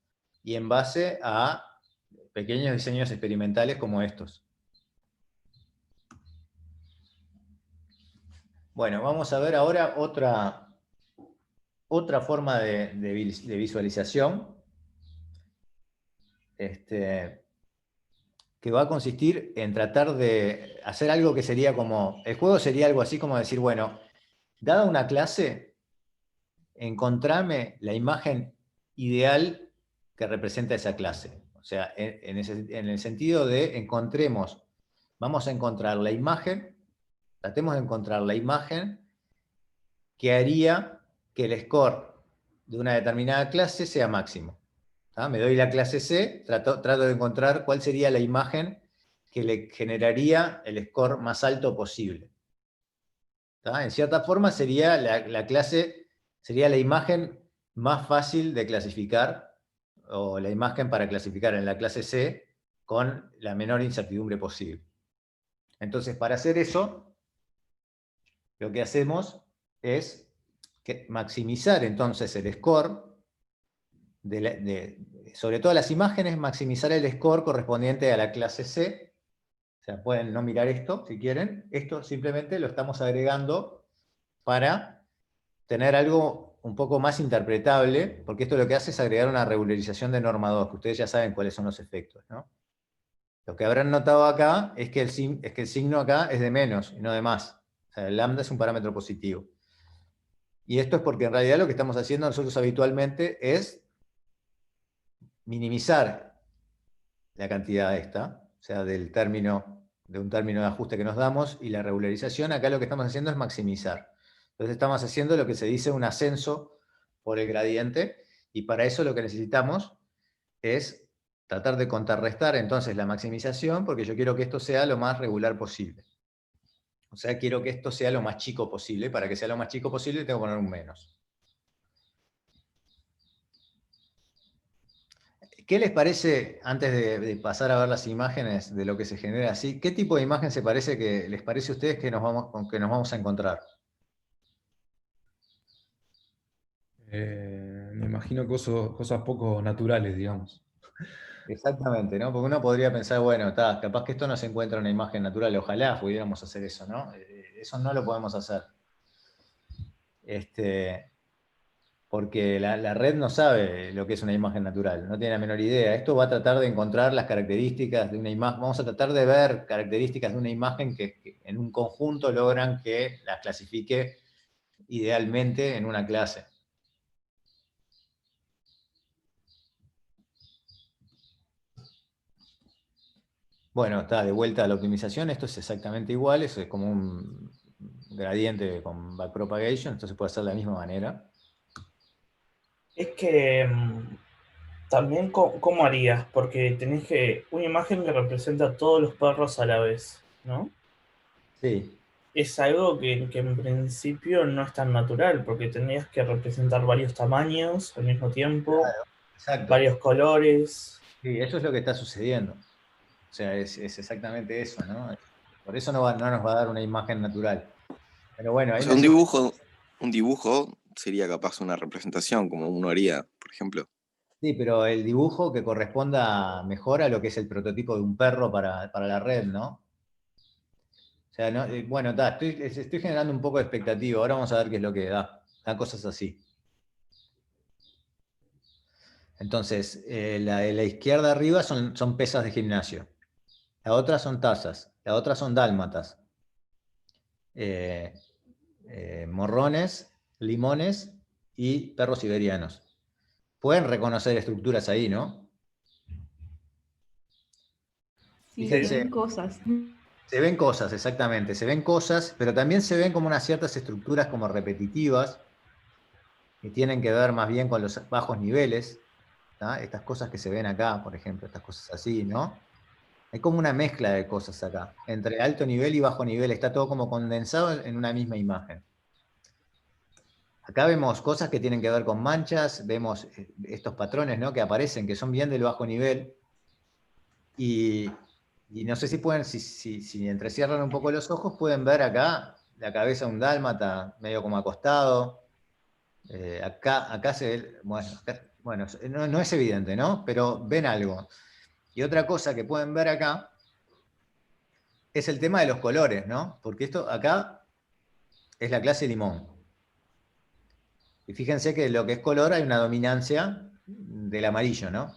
y en base a pequeños diseños experimentales como estos. Bueno, vamos a ver ahora otra forma de visualización, que va a consistir en tratar de hacer algo que sería como, el juego sería algo así como decir, bueno, dada una clase, encontrame la imagen ideal que representa esa clase. O sea, en el sentido de vamos a encontrar la imagen, tratemos de encontrar la imagen que haría que el score de una determinada clase sea máximo. ¿Ah? Me doy la clase C, trato de encontrar cuál sería la imagen que le generaría el score más alto posible. ¿Ah? En cierta forma sería la clase, sería la imagen más fácil de clasificar, o la imagen para clasificar en la clase C con la menor incertidumbre posible. Entonces, para hacer eso, lo que hacemos es maximizar entonces el score, sobre todas las imágenes, maximizar el score correspondiente a la clase C. O sea, pueden no mirar esto si quieren. Esto simplemente lo estamos agregando para tener algo un poco más interpretable, porque esto lo que hace es agregar una regularización de norma 2, que ustedes ya saben cuáles son los efectos, ¿no? Lo que habrán notado acá es que el signo acá es de menos y no de más. O sea, el lambda es un parámetro positivo. Y esto es porque en realidad lo que estamos haciendo nosotros habitualmente es minimizar la cantidad esta, o sea, de un término de ajuste que nos damos, y la regularización acá lo que estamos haciendo es maximizar. Entonces estamos haciendo lo que se dice un ascenso por el gradiente, y para eso lo que necesitamos es tratar de contrarrestar entonces la maximización, porque yo quiero que esto sea lo más regular posible. O sea, quiero que esto sea lo más chico posible. Para que sea lo más chico posible tengo que poner un menos. ¿Qué les parece, antes de pasar a ver las imágenes de lo que se genera así, qué tipo de imagen les parece a ustedes con que nos vamos a encontrar? Me imagino cosas poco naturales, digamos. Exactamente, ¿no? Porque uno podría pensar, bueno, capaz que esto no se encuentra en una imagen natural, ojalá pudiéramos hacer eso, ¿no? Eso no lo podemos hacer. Porque la red no sabe lo que es una imagen natural, no tiene la menor idea. Esto va a tratar de encontrar las características de una imagen, vamos a tratar de ver características de una imagen que en un conjunto logran que las clasifique idealmente en una clase. Bueno, está de vuelta a la optimización, esto es exactamente igual, eso es como un gradiente con backpropagation, esto se puede hacer de la misma manera. Es que también, ¿cómo harías? Porque tenés una imagen que representa a todos los perros a la vez, ¿no? Sí. Es algo que en principio no es tan natural, porque tendrías que representar varios tamaños al mismo tiempo, Claro, exacto. varios colores. Sí, eso es lo que está sucediendo. O sea, es exactamente eso, ¿no? Por eso no nos va a dar una imagen natural. Pero bueno, hay O sea, un dibujo sería capaz una representación, como uno haría, por ejemplo. Sí, pero el dibujo que corresponda mejor a lo que es el prototipo de un perro para la red, ¿no? O sea, no, bueno, estoy generando un poco de expectativa. Ahora vamos a ver qué es lo que da. Da cosas así. Entonces, la de la izquierda arriba son pesas de gimnasio. La otra son tazas. La otra son dálmatas. Morrones, limones y perros siberianos. Pueden reconocer estructuras ahí, ¿no? Sí, Fíjense. se ven cosas. Se ven cosas, exactamente, se ven cosas, pero también se ven como unas ciertas estructuras como repetitivas, que tienen que ver más bien con los bajos niveles, ¿tá? Estas cosas que se ven acá, por ejemplo, estas cosas así, ¿no? Hay como una mezcla de cosas acá, entre alto nivel y bajo nivel, está todo como condensado en una misma imagen. Acá vemos cosas que tienen que ver con manchas, vemos estos patrones, ¿no?, que aparecen, que son bien del bajo nivel, y no sé si pueden, si entrecierran un poco los ojos, pueden ver acá la cabeza de un dálmata, medio como acostado. Acá se ve, bueno, no es evidente, ¿no? Pero ven algo. Y otra cosa que pueden ver acá es el tema de los colores, ¿no? Porque esto acá es la clase limón. Y fíjense que lo que es color hay una dominancia del amarillo, ¿no?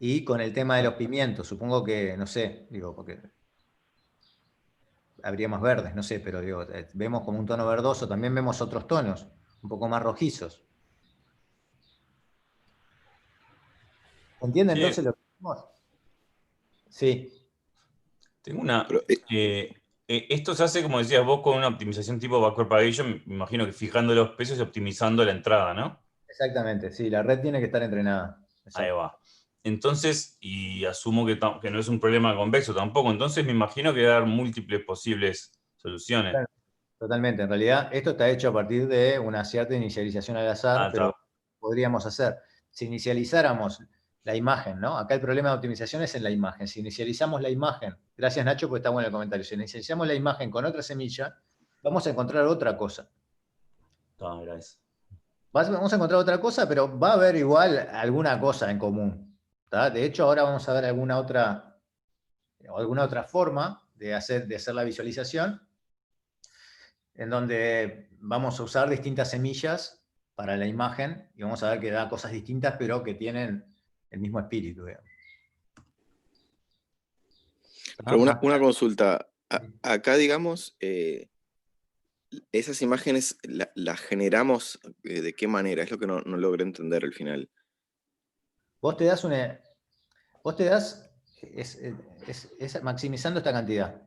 Y con el tema de los pimientos, supongo que, no sé, digo, porque habría más verdes, no sé, pero digo, vemos como un tono verdoso, también vemos otros tonos, un poco más rojizos. ¿Entiende Sí. entonces lo que vemos? Sí. Tengo una. Pero, Esto se hace, como decías vos, con una optimización tipo backpropagation, me imagino que fijando los pesos y optimizando la entrada, ¿no? Exactamente, sí, la red tiene que estar entrenada. Ahí va. Entonces, y asumo que no es un problema convexo tampoco, entonces me imagino que va a dar múltiples posibles soluciones. Claro, totalmente, en realidad esto está hecho a partir de una cierta inicialización al azar, pero podríamos hacer, si inicializáramos la imagen, ¿no? Acá el problema de optimización es en la imagen. Si inicializamos la imagen, gracias Nacho, porque está bueno el comentario, si inicializamos la imagen con otra semilla, vamos a encontrar otra cosa. Gracias. Vamos a encontrar otra cosa, pero va a haber igual alguna cosa en común. ¿Tá? De hecho, ahora vamos a ver alguna otra forma de hacer la visualización, en donde vamos a usar distintas semillas para la imagen y vamos a ver que da cosas distintas, pero que tienen el mismo espíritu. Digamos. Pero una consulta. Acá, digamos, esas imágenes las generamos ¿de qué manera? Es lo que no logré entender al final. Vos te das es maximizando esta cantidad.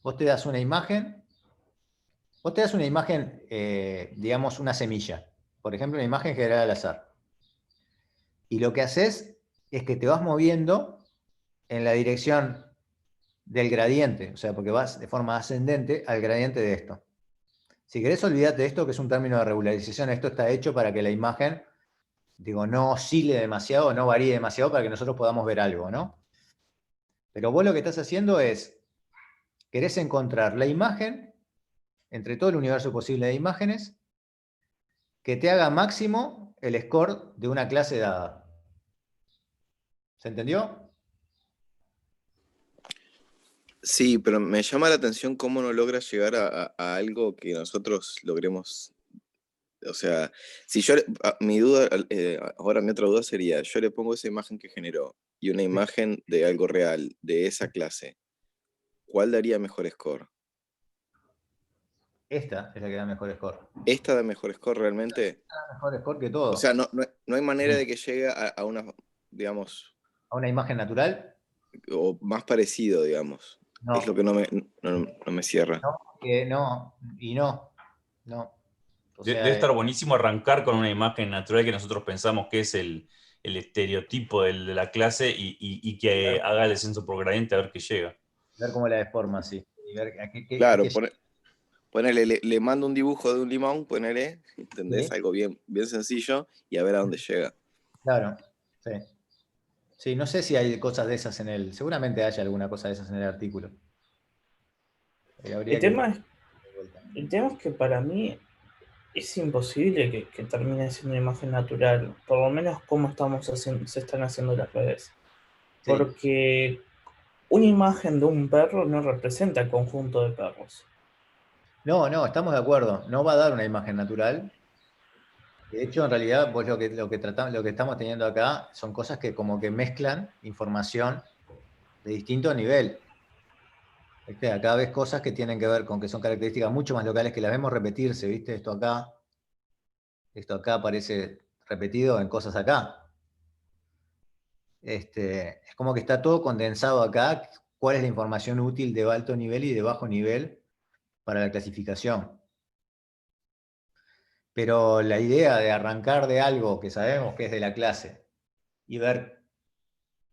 Vos te das una imagen, digamos una semilla. Por ejemplo, una imagen generada al azar. Y lo que haces es que te vas moviendo en la dirección del gradiente, o sea, porque vas de forma ascendente al gradiente de esto. Si querés, olvídate de esto, que es un término de regularización. Esto está hecho para que la imagen, digo, no oscile demasiado, no varíe demasiado para que nosotros podamos ver algo, ¿no? Pero vos lo que estás haciendo es, querés encontrar la imagen, entre todo el universo posible de imágenes, que te haga máximo el score de una clase dada. ¿Se entendió? Sí, pero me llama la atención cómo no logra llegar a algo que nosotros logremos. O sea, si yo, mi duda, ahora mi otra duda sería, yo le pongo esa imagen que generó y una imagen de algo real de esa clase, ¿cuál daría mejor score? Esta es la que da mejor score. ¿Esta da mejor score realmente? Da mejor score que todo. O sea, no hay manera de que llegue a una, digamos, ¿A una imagen natural? o más parecido, digamos. No. Es lo que no me cierra. No, no, y no. No. O sea, Debe estar buenísimo arrancar con una imagen natural que nosotros pensamos que es el estereotipo de la clase y que haga el descenso por gradiente a ver qué llega. ver cómo la deforma, sí. Y ver Claro, ponele, le mando un dibujo de un limón, ponele, ¿entendés? Sí. Algo bien sencillo y a ver a dónde llega. Claro, sí. Sí, no sé si hay cosas de esas en el... Seguramente haya alguna cosa de esas en el artículo. El tema es que para mí es imposible que termine siendo una imagen natural, por lo menos como se están haciendo las redes. Sí. Porque una imagen de un perro no representa el conjunto de perros. No, estamos de acuerdo. No va a dar una imagen natural. De hecho, en realidad, vos lo que estamos teniendo acá son cosas que como que mezclan información de distinto nivel. Acá ves cosas que tienen que ver con que son características mucho más locales que las vemos repetirse, ¿viste? Esto acá aparece repetido en cosas acá. Es como que está todo condensado acá, cuál es la información útil de alto nivel y de bajo nivel para la clasificación. Pero la idea de arrancar de algo que sabemos que es de la clase y ver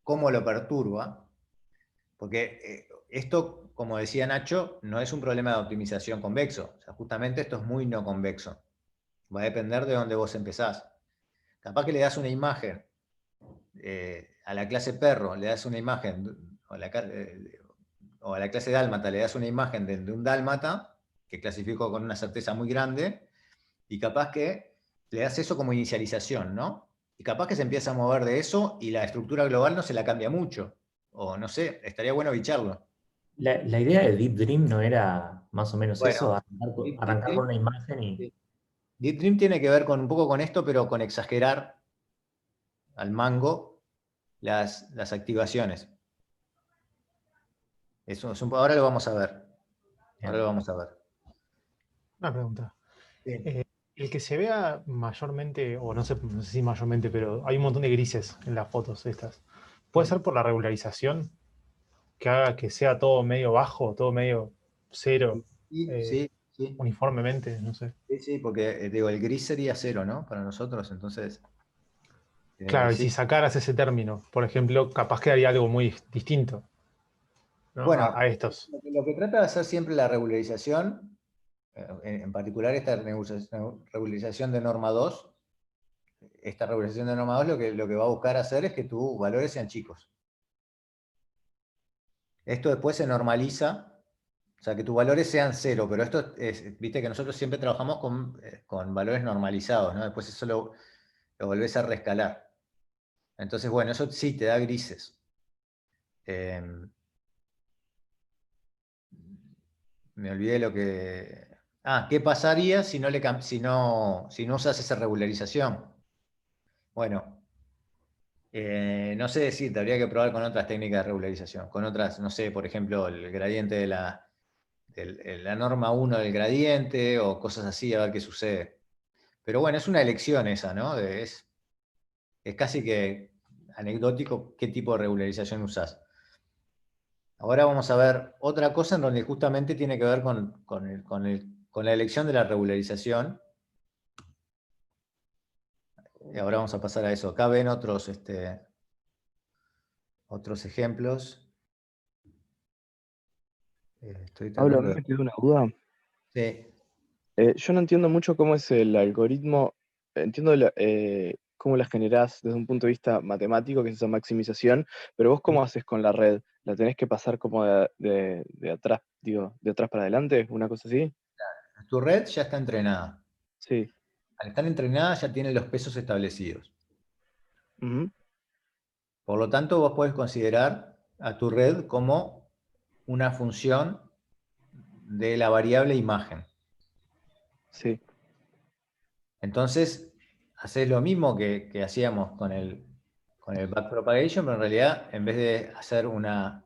cómo lo perturba, porque esto, como decía Nacho, no es un problema de optimización convexo. O sea, justamente esto es muy no convexo. Va a depender de dónde vos empezás. Capaz que le das una imagen a la clase perro, le das una imagen, o a la clase dálmata le das una imagen de un dálmata, que clasifico con una certeza muy grande, y capaz que le das eso como inicialización, ¿no? Y capaz que se empieza a mover de eso y la estructura global no se la cambia mucho. O no sé, estaría bueno bicharlo. La idea de Deep Dream no era más o menos Bueno, eso, Deep arrancar Dream- con una imagen y... Deep Dream tiene que ver un poco con esto, pero con exagerar al mango las activaciones. Ahora lo vamos a ver. Ahora lo vamos a ver. Una pregunta. Sí. El que se vea mayormente, o no sé si mayormente, pero hay un montón de grises en las fotos estas. ¿Puede ser por la regularización? Que haga que sea todo medio bajo, todo medio cero, Sí. uniformemente, no sé. Sí, porque digo, el gris sería cero, ¿no? Para nosotros, entonces. Claro, y sí. si sacaras ese término, por ejemplo, capaz que haría algo muy distinto, ¿no? Bueno, a estos. lo que trata de hacer siempre la regularización, en particular esta regularización de norma 2, esta regularización de norma 2 lo que va a buscar hacer es que tus valores sean chicos. Esto después se normaliza, o sea, que tus valores sean cero, pero esto viste que nosotros siempre trabajamos con valores normalizados, ¿no? Después eso lo volvés a reescalar. Entonces, bueno, eso sí te da grises. Me olvidé lo que... ¿qué pasaría si no usas esa regularización? Bueno, no sé decirte, habría que probar con otras técnicas de regularización, con otras, no sé, por ejemplo, el gradiente de la norma 1 del gradiente o cosas así, a ver qué sucede. Pero bueno, es una elección esa, ¿no? Es casi que anecdótico qué tipo de regularización usás. Ahora vamos a ver otra cosa en donde justamente tiene que ver con la elección de la regularización. ahora vamos a pasar a eso. Acá ven otros ejemplos. Estoy Pablo, a tratando mí de... me quedó una duda. Sí. Yo no entiendo mucho cómo es el algoritmo. Entiendo cómo la generás desde un punto de vista matemático, que es esa maximización, pero vos cómo haces con la red. ¿La tenés que pasar como de atrás, digo, de atrás para adelante? ¿Una cosa así? Tu red ya está entrenada. Sí. Al estar entrenada ya tiene los pesos establecidos. Ujú. Por lo tanto, vos podés considerar a tu red como una función de la variable imagen. Sí. Entonces, haces lo mismo que hacíamos con el backpropagation, pero en realidad, en vez de hacer una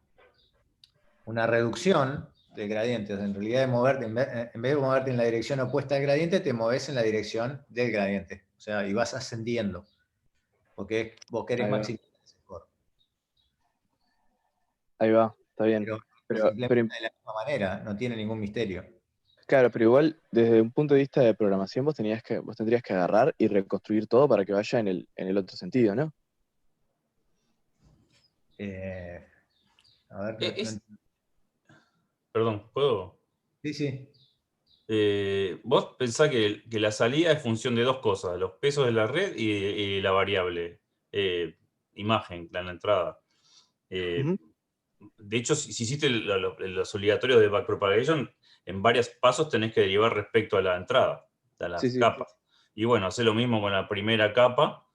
reducción del gradiente, en realidad en vez de moverte en la dirección opuesta al gradiente, te moves en la dirección del gradiente. O sea, y vas ascendiendo, porque vos querés Ahí va. maximizar ese score. Ahí va, está bien. Pero Pero, se implementa de la misma manera, no tiene ningún misterio. claro, pero igual, desde un punto de vista de programación, vos tendrías que agarrar y reconstruir todo para que vaya en el otro sentido, ¿no? A ver, Perdón, ¿puedo? sí, sí. Vos pensás que la salida es función de dos cosas, los pesos de la red y la variable imagen, la entrada. Ujú. De hecho, si hiciste los obligatorios de backpropagation, en varios pasos tenés que derivar respecto a la entrada, a las Sí, sí. capas. Y bueno, hace lo mismo con la primera capa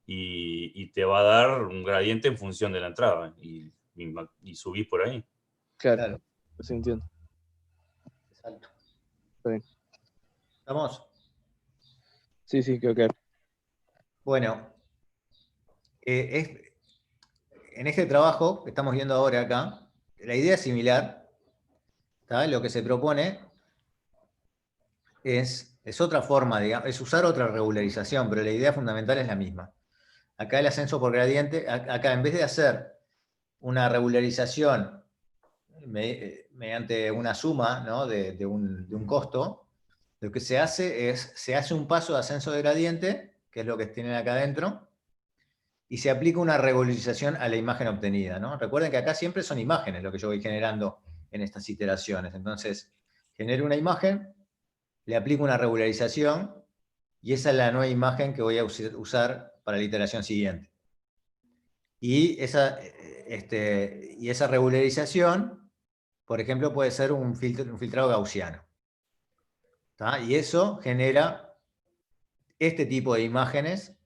y te va a dar un gradiente en función de la entrada y subís por ahí. Claro, sí entiendo. Exacto. Está bien. ¿Estamos? Sí, sí, creo que... Bueno, en este trabajo que estamos viendo ahora acá, la idea es similar. ¿Tá? Lo que se propone es otra forma, digamos, es usar otra regularización, pero la idea fundamental es la misma. Acá el ascenso por gradiente, acá en vez de hacer una regularización mediante una suma, ¿no? de un costo, lo que se hace es, se hace un paso de ascenso de gradiente, que es lo que tienen acá adentro, y se aplica una regularización a la imagen obtenida, ¿no? Recuerden que acá siempre son imágenes lo que yo voy generando en estas iteraciones. Entonces, genero una imagen, le aplico una regularización, y esa es la nueva imagen que voy a usar para la iteración siguiente. Y esa regularización, por ejemplo, puede ser un filtrado gaussiano. ¿Tá? Y eso genera este tipo de imágenes,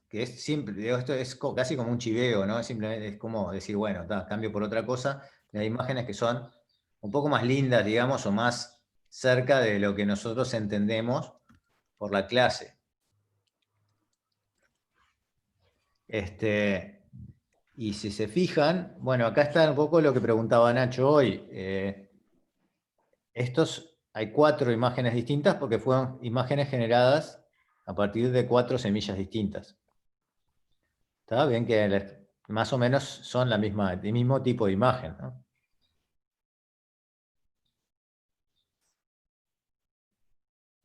que es simple, esto es casi como un chiveo, ¿no? Simplemente es como decir, bueno, cambio por otra cosa. Las imágenes que son un poco más lindas, digamos, o más cerca de lo que nosotros entendemos por la clase. Y si se fijan, bueno, acá está un poco lo que preguntaba Nacho hoy. Hay 4 imágenes distintas porque fueron imágenes generadas a partir de 4 semillas distintas. ¿Está bien? Que más o menos son el mismo tipo de imagen, ¿no?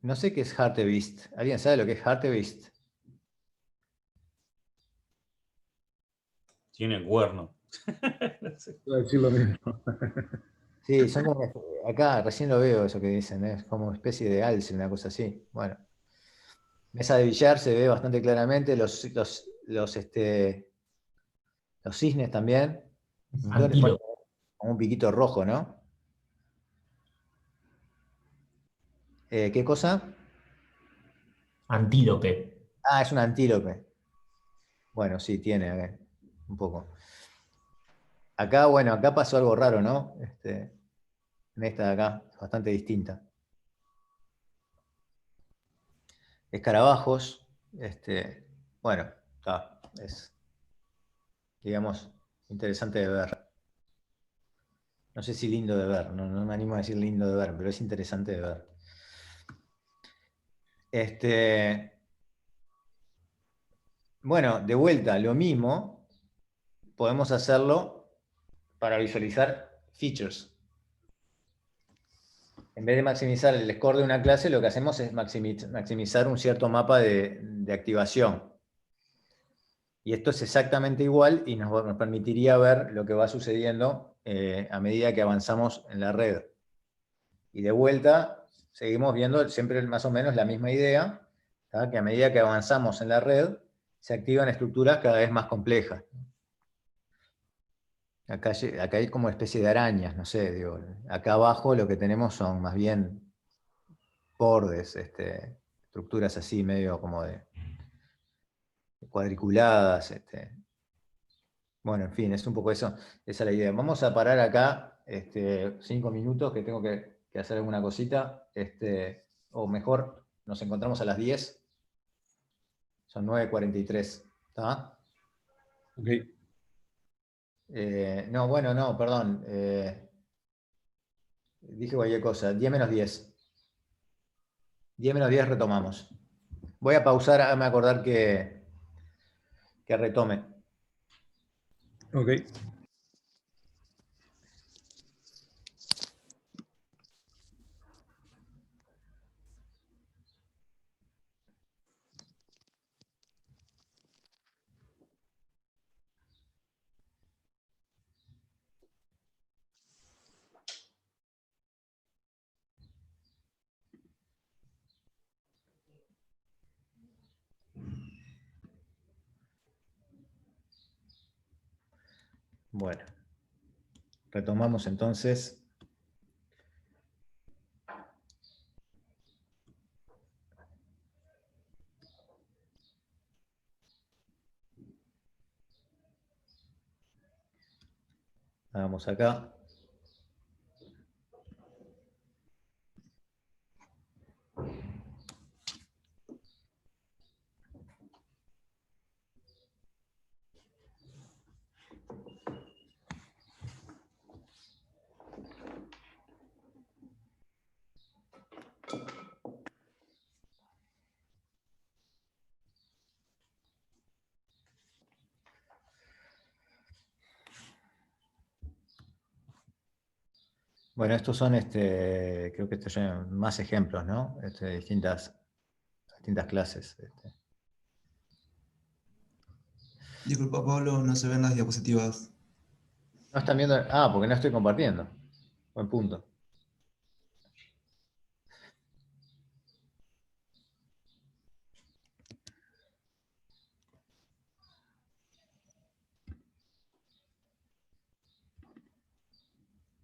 No sé qué es Hartebeest. ¿Alguien sabe lo que es Hartebeest? Tiene cuerno. Iba a decir lo mismo. Sí, son como, acá recién lo veo eso que dicen, es como una especie de alce, una cosa así. Bueno, mesa de billar se ve bastante claramente, los cisnes también. Antílope. Como un piquito rojo, ¿no? ¿Qué cosa? Antílope. Ah, es un antílope. Bueno, sí, tiene un poco. Acá, bueno, acá pasó algo raro, ¿no? En esta de acá, bastante distinta. Escarabajos, bueno, es, digamos, interesante de ver. No sé si lindo de ver, no me animo a decir lindo de ver, pero es interesante de ver. Bueno, de vuelta, lo mismo, podemos hacerlo para visualizar features. en vez de maximizar el score de una clase, lo que hacemos es maximizar un cierto mapa de activación. Y esto es exactamente igual y nos permitiría ver lo que va sucediendo a medida que avanzamos en la red. Y de vuelta, seguimos viendo siempre más o menos la misma idea, ¿tá? Que a medida que avanzamos en la red, se activan estructuras cada vez más complejas. Acá hay como especie de arañas, no sé, digo, acá abajo lo que tenemos son más bien bordes, estructuras así medio como de cuadriculadas. Bueno, en fin, es un poco eso, esa es la idea. Vamos a parar acá 5 minutos, que tengo que hacer alguna cosita, o mejor, nos encontramos a las 10, son 9:43, ¿está? Ok. No, bueno, no, perdón, dije cualquier cosa, 10 menos 10. 10 menos 10 retomamos. Voy a pausar, hágame acordar que retome. Ok. Bueno, retomamos entonces. Vamos acá. Bueno, estos son, creo que estos son más ejemplos, ¿no? Distintas clases. Disculpa, Pablo, no se ven las diapositivas. No están viendo, porque no estoy compartiendo. Buen punto.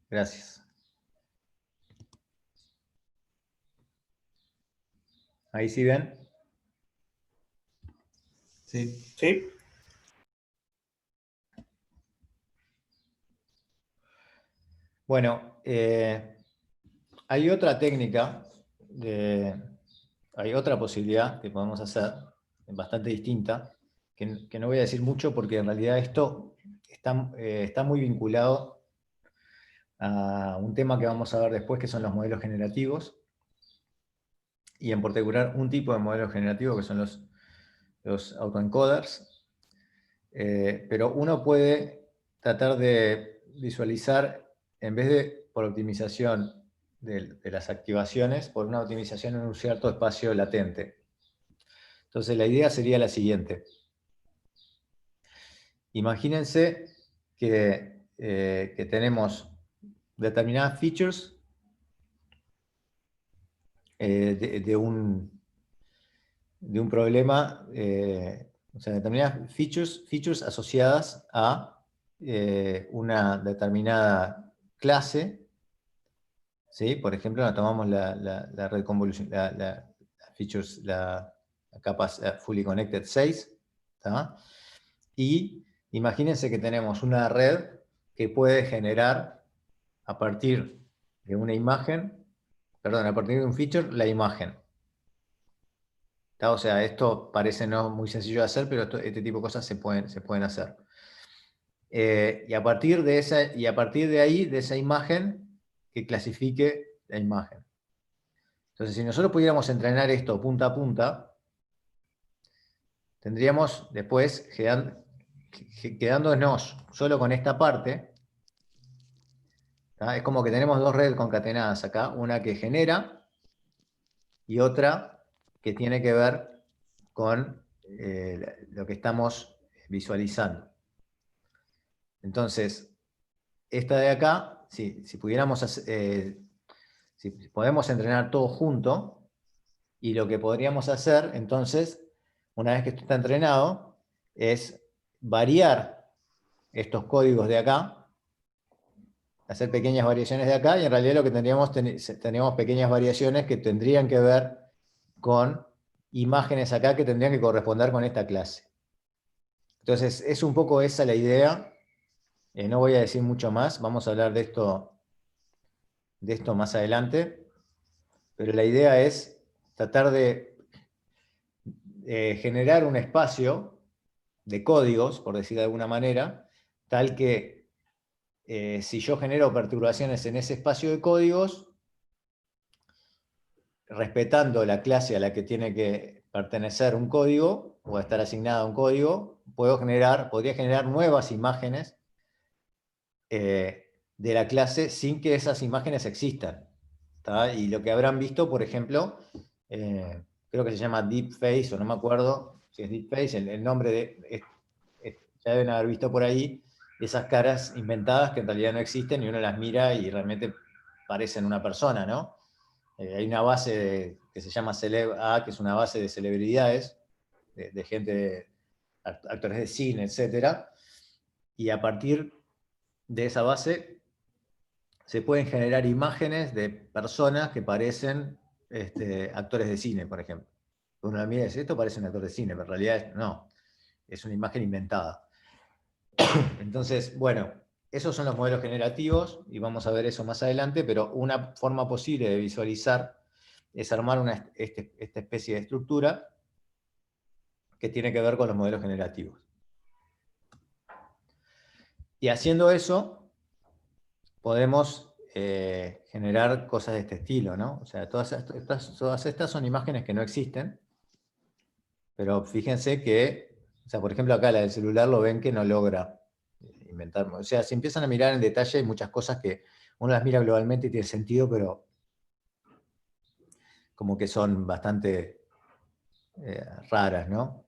Gracias. Ahí sí ven. Sí. Sí. Bueno, hay otra técnica, hay otra posibilidad que podemos hacer, bastante distinta, que no voy a decir mucho porque en realidad esto está muy vinculado a un tema que vamos a ver después, que son los modelos generativos, y en particular un tipo de modelo generativo que son los autoencoders. Pero uno puede tratar de visualizar, en vez de por optimización de las activaciones, por una optimización en un cierto espacio latente. Entonces la idea sería la siguiente. Imagínense que tenemos determinadas features de un problema, o sea, determinadas features asociadas a una determinada clase, ¿sí? Por ejemplo, tomamos la red convolución, la features, la capa fully connected 6, ¿tá? Y imagínense que tenemos una red que puede generar a partir de una imagen, perdón, a partir de un feature, la imagen. ¿Tá? O sea, esto parece no muy sencillo de hacer, pero este tipo de cosas se pueden hacer. Y a partir de ahí, de esa imagen, que clasifique la imagen. Entonces, si nosotros pudiéramos entrenar esto punta a punta, tendríamos después, quedándonos solo con esta parte, Es como que tenemos dos redes concatenadas acá, una que genera y otra que tiene que ver con lo que estamos visualizando. Entonces, esta de acá, si pudiéramos si podemos entrenar todo junto, y lo que podríamos hacer, entonces, una vez que esto está entrenado, es variar estos códigos de acá, hacer pequeñas variaciones de acá, y en realidad lo que tendríamos pequeñas variaciones que tendrían que ver con imágenes acá que tendrían que corresponder con esta clase. Entonces, es un poco esa la idea. No voy a decir mucho más, vamos a hablar de esto más adelante, pero la idea es tratar de generar un espacio de códigos, por decir de alguna manera, tal que si yo genero perturbaciones en ese espacio de códigos, respetando la clase a la que tiene que pertenecer un código, o estar asignada a un código, podría generar nuevas imágenes de la clase sin que esas imágenes existan. ¿Tá? Y lo que habrán visto, por ejemplo, creo que se llama Deepface, o no me acuerdo si es Deepface, el nombre ya deben haber visto por ahí, esas caras inventadas que en realidad no existen y uno las mira y realmente parecen una persona, ¿no? Hay una base que se llama Celeb.A, que es una base de celebridades, de gente, actores de cine, etc. Y a partir de esa base se pueden generar imágenes de personas que parecen actores de cine, por ejemplo. Uno la mira y dice, esto parece un actor de cine, pero en realidad no, es una imagen inventada. Entonces, bueno, esos son los modelos generativos, y vamos a ver eso más adelante, pero una forma posible de visualizar es armar esta especie de estructura que tiene que ver con los modelos generativos. Y haciendo eso, podemos generar cosas de este estilo, ¿no? O sea, todas estas son imágenes que no existen, pero fíjense que, o sea, por ejemplo acá la del celular lo ven que no logra inventar. O sea, si empiezan a mirar en detalle, hay muchas cosas que uno las mira globalmente y tiene sentido, pero como que son bastante raras, ¿no?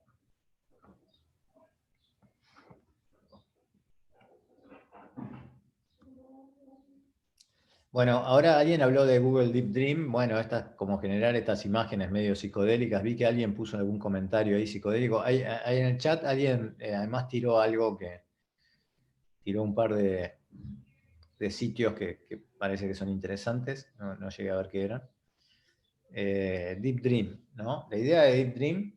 Bueno, ahora alguien habló de Google Deep Dream. Bueno, como generar estas imágenes medio psicodélicas. Vi que alguien puso algún comentario ahí psicodélico. Ahí en el chat alguien además tiró un par de sitios que parece que son interesantes. No llegué a ver qué eran. Deep Dream, ¿no? La idea de Deep Dream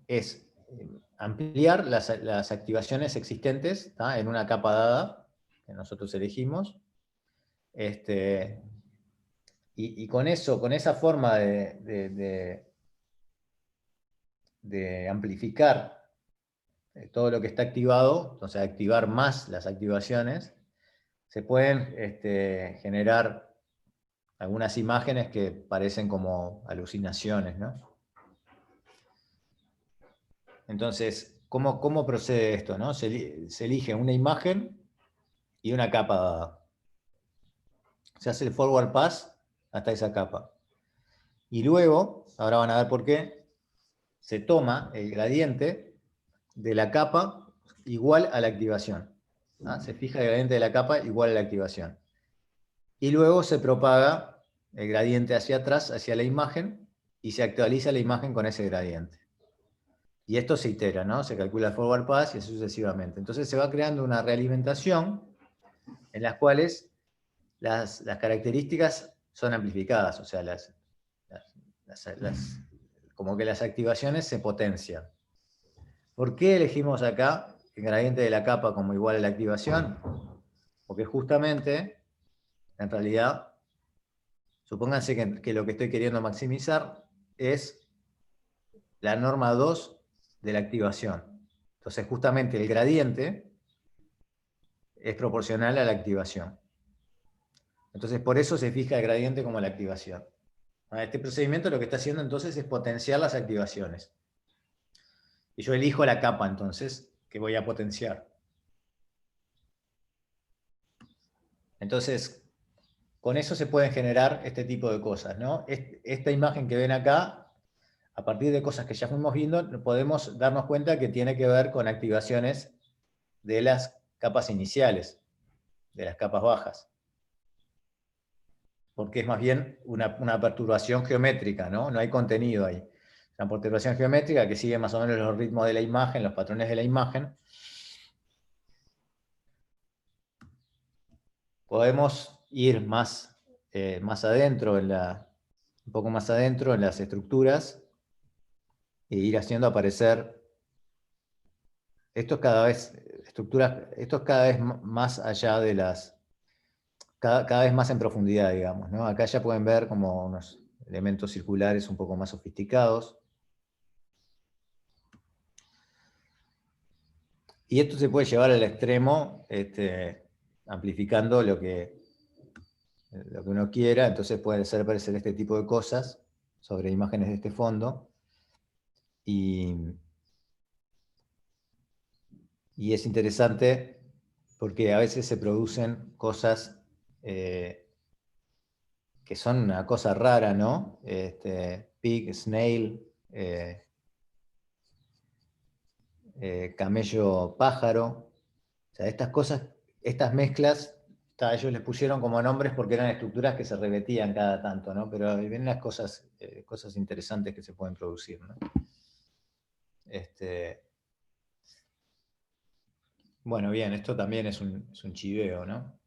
es ampliar las activaciones existentes, ¿tá? En una capa dada que nosotros elegimos. Y con eso, con esa forma de amplificar todo lo que está activado, o sea, activar más las activaciones, se pueden generar algunas imágenes que parecen como alucinaciones, ¿no? Entonces, ¿cómo procede esto, ¿no? Se elige una imagen y una capa dada. Se hace el forward pass hasta esa capa. Y luego, ahora van a ver por qué, se toma el gradiente de la capa igual a la activación. ¿Ah? Se fija el gradiente de la capa igual a la activación. Y luego se propaga el gradiente hacia atrás, hacia la imagen, y se actualiza la imagen con ese gradiente. Y esto se itera, ¿no? Se calcula el forward pass y así sucesivamente. Entonces se va creando una realimentación en las cuales las características son amplificadas, o sea, como que las activaciones se potencian. ¿Por qué elegimos acá el gradiente de la capa como igual a la activación? Porque justamente, en realidad, supónganse que lo que estoy queriendo maximizar es la norma 2 de la activación. Entonces, justamente el gradiente es proporcional a la activación. Entonces, por eso se fija el gradiente como la activación. Este procedimiento lo que está haciendo entonces es potenciar las activaciones. Y yo elijo la capa entonces que voy a potenciar. Entonces, con eso se pueden generar este tipo de cosas, ¿no? Esta imagen que ven acá, a partir de cosas que ya fuimos viendo, podemos darnos cuenta que tiene que ver con activaciones de las capas iniciales, de las capas bajas. Porque es más bien una perturbación geométrica, ¿no? No hay contenido ahí. Una perturbación geométrica que sigue más o menos los ritmos de la imagen, los patrones de la imagen. Podemos ir más adentro, un poco más adentro en las estructuras e ir haciendo aparecer esto es cada vez más allá de cada vez más en profundidad, digamos, ¿no? Acá ya pueden ver como unos elementos circulares un poco más sofisticados. Y esto se puede llevar al extremo, amplificando lo que uno quiera, entonces puede hacer aparecer este tipo de cosas sobre imágenes de este fondo. Y es interesante porque a veces se producen cosas que son una cosa rara, ¿no? Pig, snail, camello, pájaro. O sea, estas cosas, estas mezclas, ellos les pusieron como nombres porque eran estructuras que se repetían cada tanto, ¿no? Pero ven unas cosas interesantes que se pueden producir, ¿no? Bueno, bien, esto también es un chiveo, ¿no?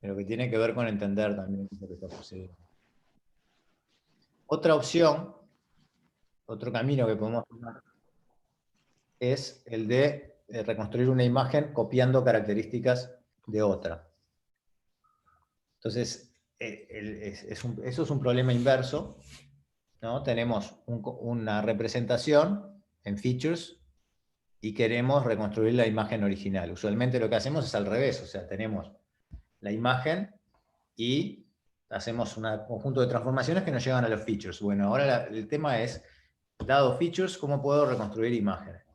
Pero que tiene que ver con entender también lo que está sucediendo. Otra opción, otro camino que podemos tomar, es el de reconstruir una imagen copiando características de otra. Entonces, eso es un problema inverso, ¿no? Tenemos una representación en features y queremos reconstruir la imagen original. Usualmente lo que hacemos es al revés, o sea, tenemos la imagen y hacemos un conjunto de transformaciones que nos llevan a los features. Bueno, ahora el tema es, dado features, ¿cómo puedo reconstruir imágenes?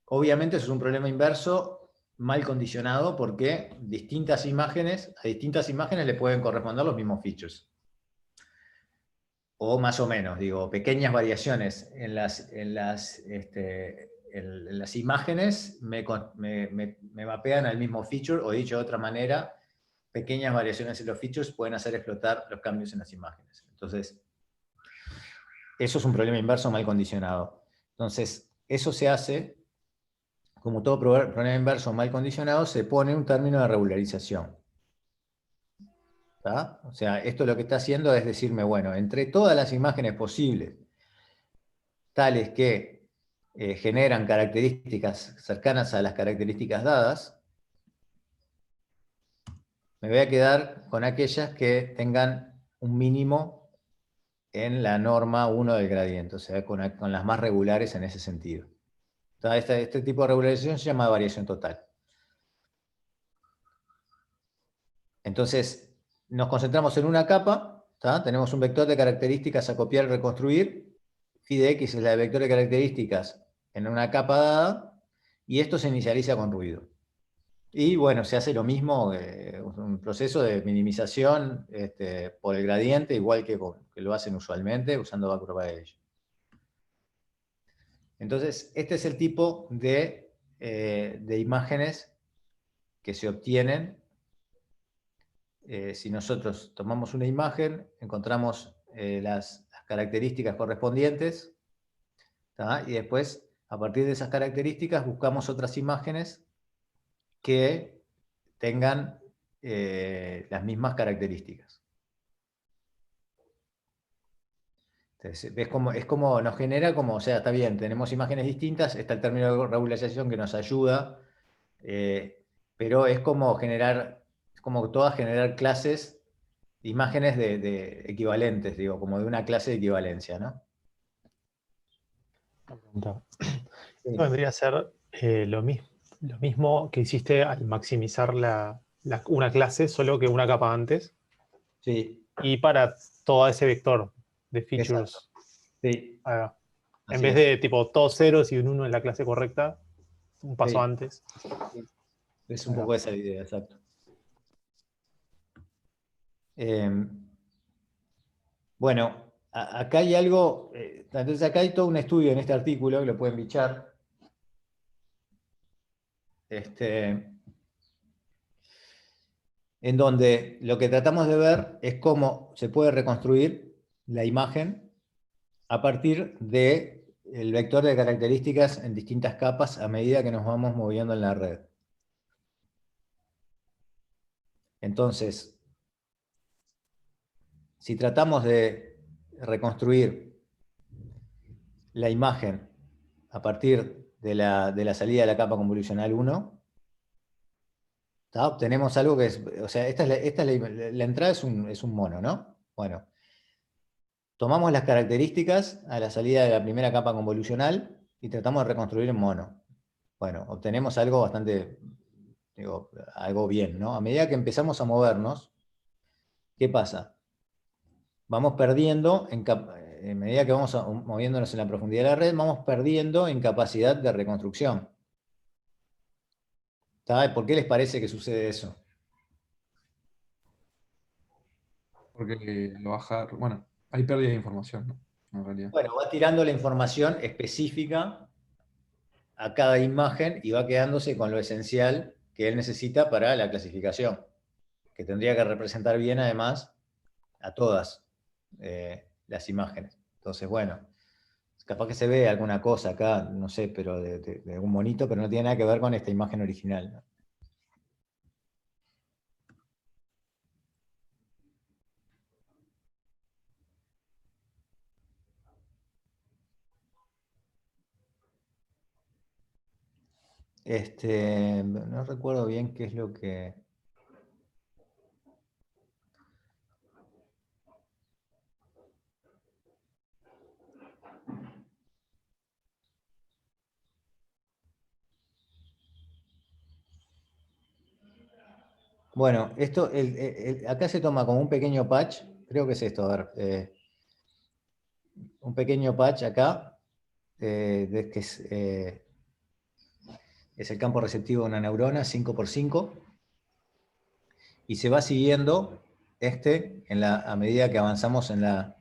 Obviamente eso es un problema inverso, mal condicionado, porque a distintas imágenes le pueden corresponder los mismos features. O más o menos, digo, pequeñas variaciones en las imágenes me mapean al mismo feature, o dicho de otra manera, pequeñas variaciones en los features pueden hacer explotar los cambios en las imágenes. Entonces, eso es un problema inverso mal condicionado. Entonces, eso se hace, como todo problema inverso mal condicionado, se pone un término de regularización. ¿Tá? O sea, esto lo que está haciendo es decirme, bueno, entre todas las imágenes posibles, tales que generan características cercanas a las características dadas, me voy a quedar con aquellas que tengan un mínimo en la norma 1 del gradiente, o sea, con las más regulares en ese sentido. Entonces, este tipo de regularización se llama variación total. Entonces, nos concentramos en una capa, ¿tá? Tenemos un vector de características a copiar y reconstruir, phi de x es la de vector de características en una capa dada, y esto se inicializa con ruido. Y bueno, se hace lo mismo, un proceso de minimización por el gradiente, igual que lo hacen usualmente, usando backpropagation. Entonces, este es el tipo de imágenes que se obtienen si nosotros tomamos una imagen, encontramos las características correspondientes, ¿tá? Y después, a partir de esas características, buscamos otras imágenes que tengan las mismas características. Entonces, ¿ves cómo, es como nos genera? Como, o sea, está bien, tenemos imágenes distintas, está el término de regularización que nos ayuda, pero es como todas generar clases, imágenes de equivalentes, digo, como de una clase de equivalencia, ¿no? Esto vendría a ser lo mismo que hiciste al maximizar una clase, solo que una capa antes. Sí. Y para todo ese vector de features. Exacto. Sí. En vez de tipo todos ceros y un 1 en la clase correcta, un paso antes. Es un poco esa idea, exacto. Bueno, acá hay algo, entonces acá hay todo un estudio en este artículo, que lo pueden bichar. En donde lo que tratamos de ver es cómo se puede reconstruir la imagen a partir del vector de características en distintas capas a medida que nos vamos moviendo en la red. Entonces, si tratamos de reconstruir la imagen a partir de la salida de la capa convolucional 1, obtenemos algo que es, o sea, la entrada es un mono, ¿no? Bueno, tomamos las características a la salida de la primera capa convolucional y tratamos de reconstruir en mono. Bueno, obtenemos algo bastante, digo, algo bien, ¿no? A medida que empezamos a movernos, ¿qué pasa? Vamos perdiendo, en medida que vamos moviéndonos en la profundidad de la red, vamos perdiendo en capacidad de reconstrucción. ¿Por qué les parece que sucede eso? Porque lo bajar, bueno, hay pérdida de información, ¿no? En realidad. Bueno, va tirando la información específica a cada imagen y va quedándose con lo esencial que él necesita para la clasificación, que tendría que representar bien además a todas las imágenes. Entonces, bueno, capaz que se ve alguna cosa acá, no sé, pero de algún monito, pero no tiene nada que ver con esta imagen original, ¿no? No recuerdo bien qué es lo que... Bueno, esto, acá se toma como un pequeño patch, creo que es esto, a ver, un pequeño patch acá, que es el campo receptivo de una neurona, 5×5, y se va siguiendo a medida que avanzamos en la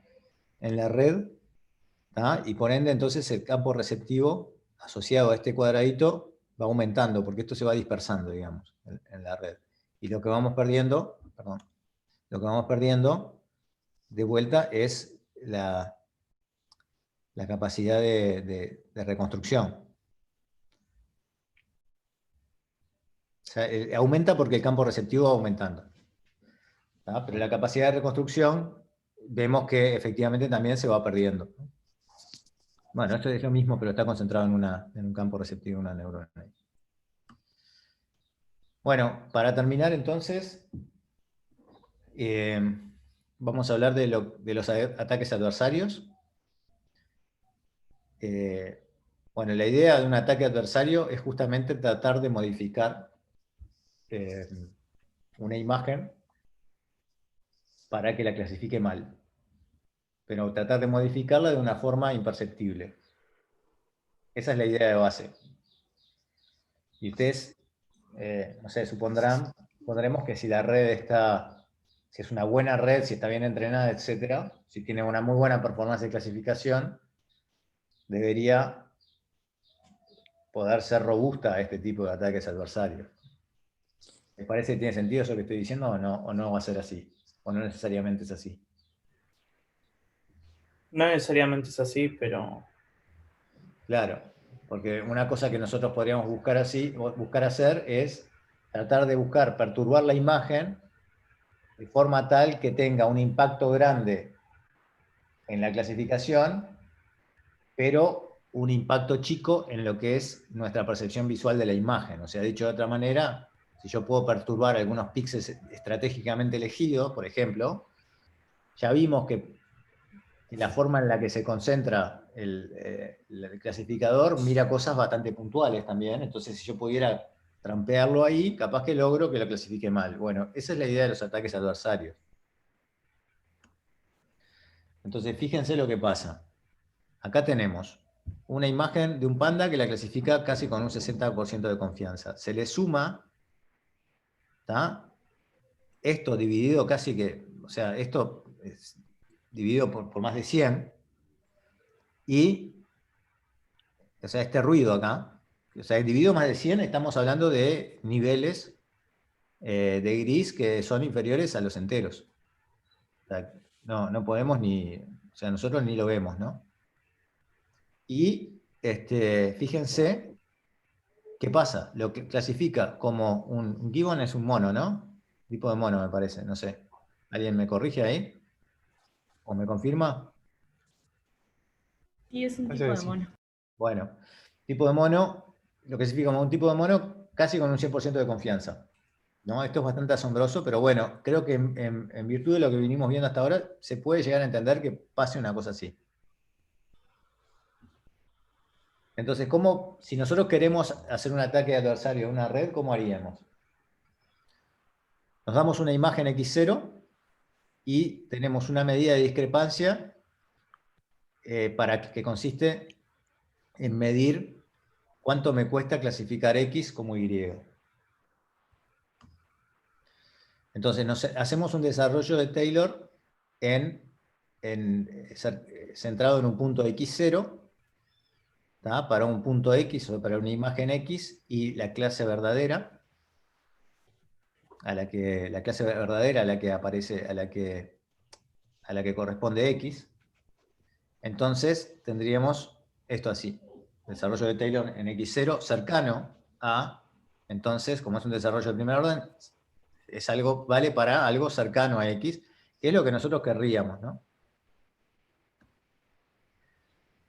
red, y por ende entonces el campo receptivo asociado a este cuadradito va aumentando, porque esto se va dispersando, digamos, en la red. Y lo que vamos perdiendo, de vuelta es la capacidad de reconstrucción. O sea, aumenta porque el campo receptivo va aumentando. Pero la capacidad de reconstrucción vemos que efectivamente también se va perdiendo. Bueno, esto es lo mismo, pero está concentrado en un campo receptivo, una neurona. Bueno, para terminar entonces, vamos a hablar de los ataques adversarios. Bueno, la idea de un ataque adversario es justamente tratar de modificar una imagen para que la clasifique mal, pero tratar de modificarla de una forma imperceptible. Esa es la idea de base. Y ustedes, no sé, supondremos que si la red si es una buena red, si está bien entrenada, etc., si tiene una muy buena performance de clasificación, debería poder ser robusta a este tipo de ataques adversarios. ¿Les parece que tiene sentido eso que estoy diciendo o no va a ser así? ¿O no necesariamente es así? No necesariamente es así, pero... Claro, porque una cosa que nosotros podríamos buscar hacer es tratar de perturbar la imagen de forma tal que tenga un impacto grande en la clasificación, pero un impacto chico en lo que es nuestra percepción visual de la imagen. O sea, dicho de otra manera, si yo puedo perturbar algunos píxeles estratégicamente elegidos, por ejemplo, ya vimos que la forma en la que se concentra el clasificador mira cosas bastante puntuales también, entonces si yo pudiera trampearlo ahí, capaz que logro que lo clasifique mal. Bueno, esa es la idea de los ataques adversarios. Entonces fíjense lo que pasa. Acá tenemos una imagen de un panda que la clasifica casi con un 60% de confianza. Se le suma, esto dividido casi que, o sea, esto es dividido por más de 100, y, o sea, este ruido acá, o sea, dividido más de 100, estamos hablando de niveles de gris que son inferiores a los enteros. O sea, no podemos ni, o sea, nosotros ni lo vemos, ¿no? Y fíjense qué pasa. Lo que clasifica como un gibbon es un mono, ¿no? Tipo de mono, me parece, no sé. ¿Alguien me corrige ahí? ¿O me confirma? Y es un Parece tipo que de sí. mono. Bueno, tipo de mono, lo que significa como un tipo de mono casi con un 100% de confianza, ¿no? Esto es bastante asombroso, pero bueno, creo que en virtud de lo que vinimos viendo hasta ahora, se puede llegar a entender que pase una cosa así. Entonces, si nosotros queremos hacer un ataque de adversario a una red, ¿cómo haríamos? Nos damos una imagen X0 y tenemos una medida de discrepancia que consiste en medir cuánto me cuesta clasificar X como Y. Entonces hacemos un desarrollo de Taylor centrado en un punto X0, ¿tá? Para un punto X o para una imagen X, y la clase verdadera, la clase verdadera a la que aparece, a la que corresponde X. Entonces tendríamos esto así: desarrollo de Taylor en X0 cercano a, entonces, como es un desarrollo de primer orden, vale para algo cercano a X, que es lo que nosotros querríamos, ¿no?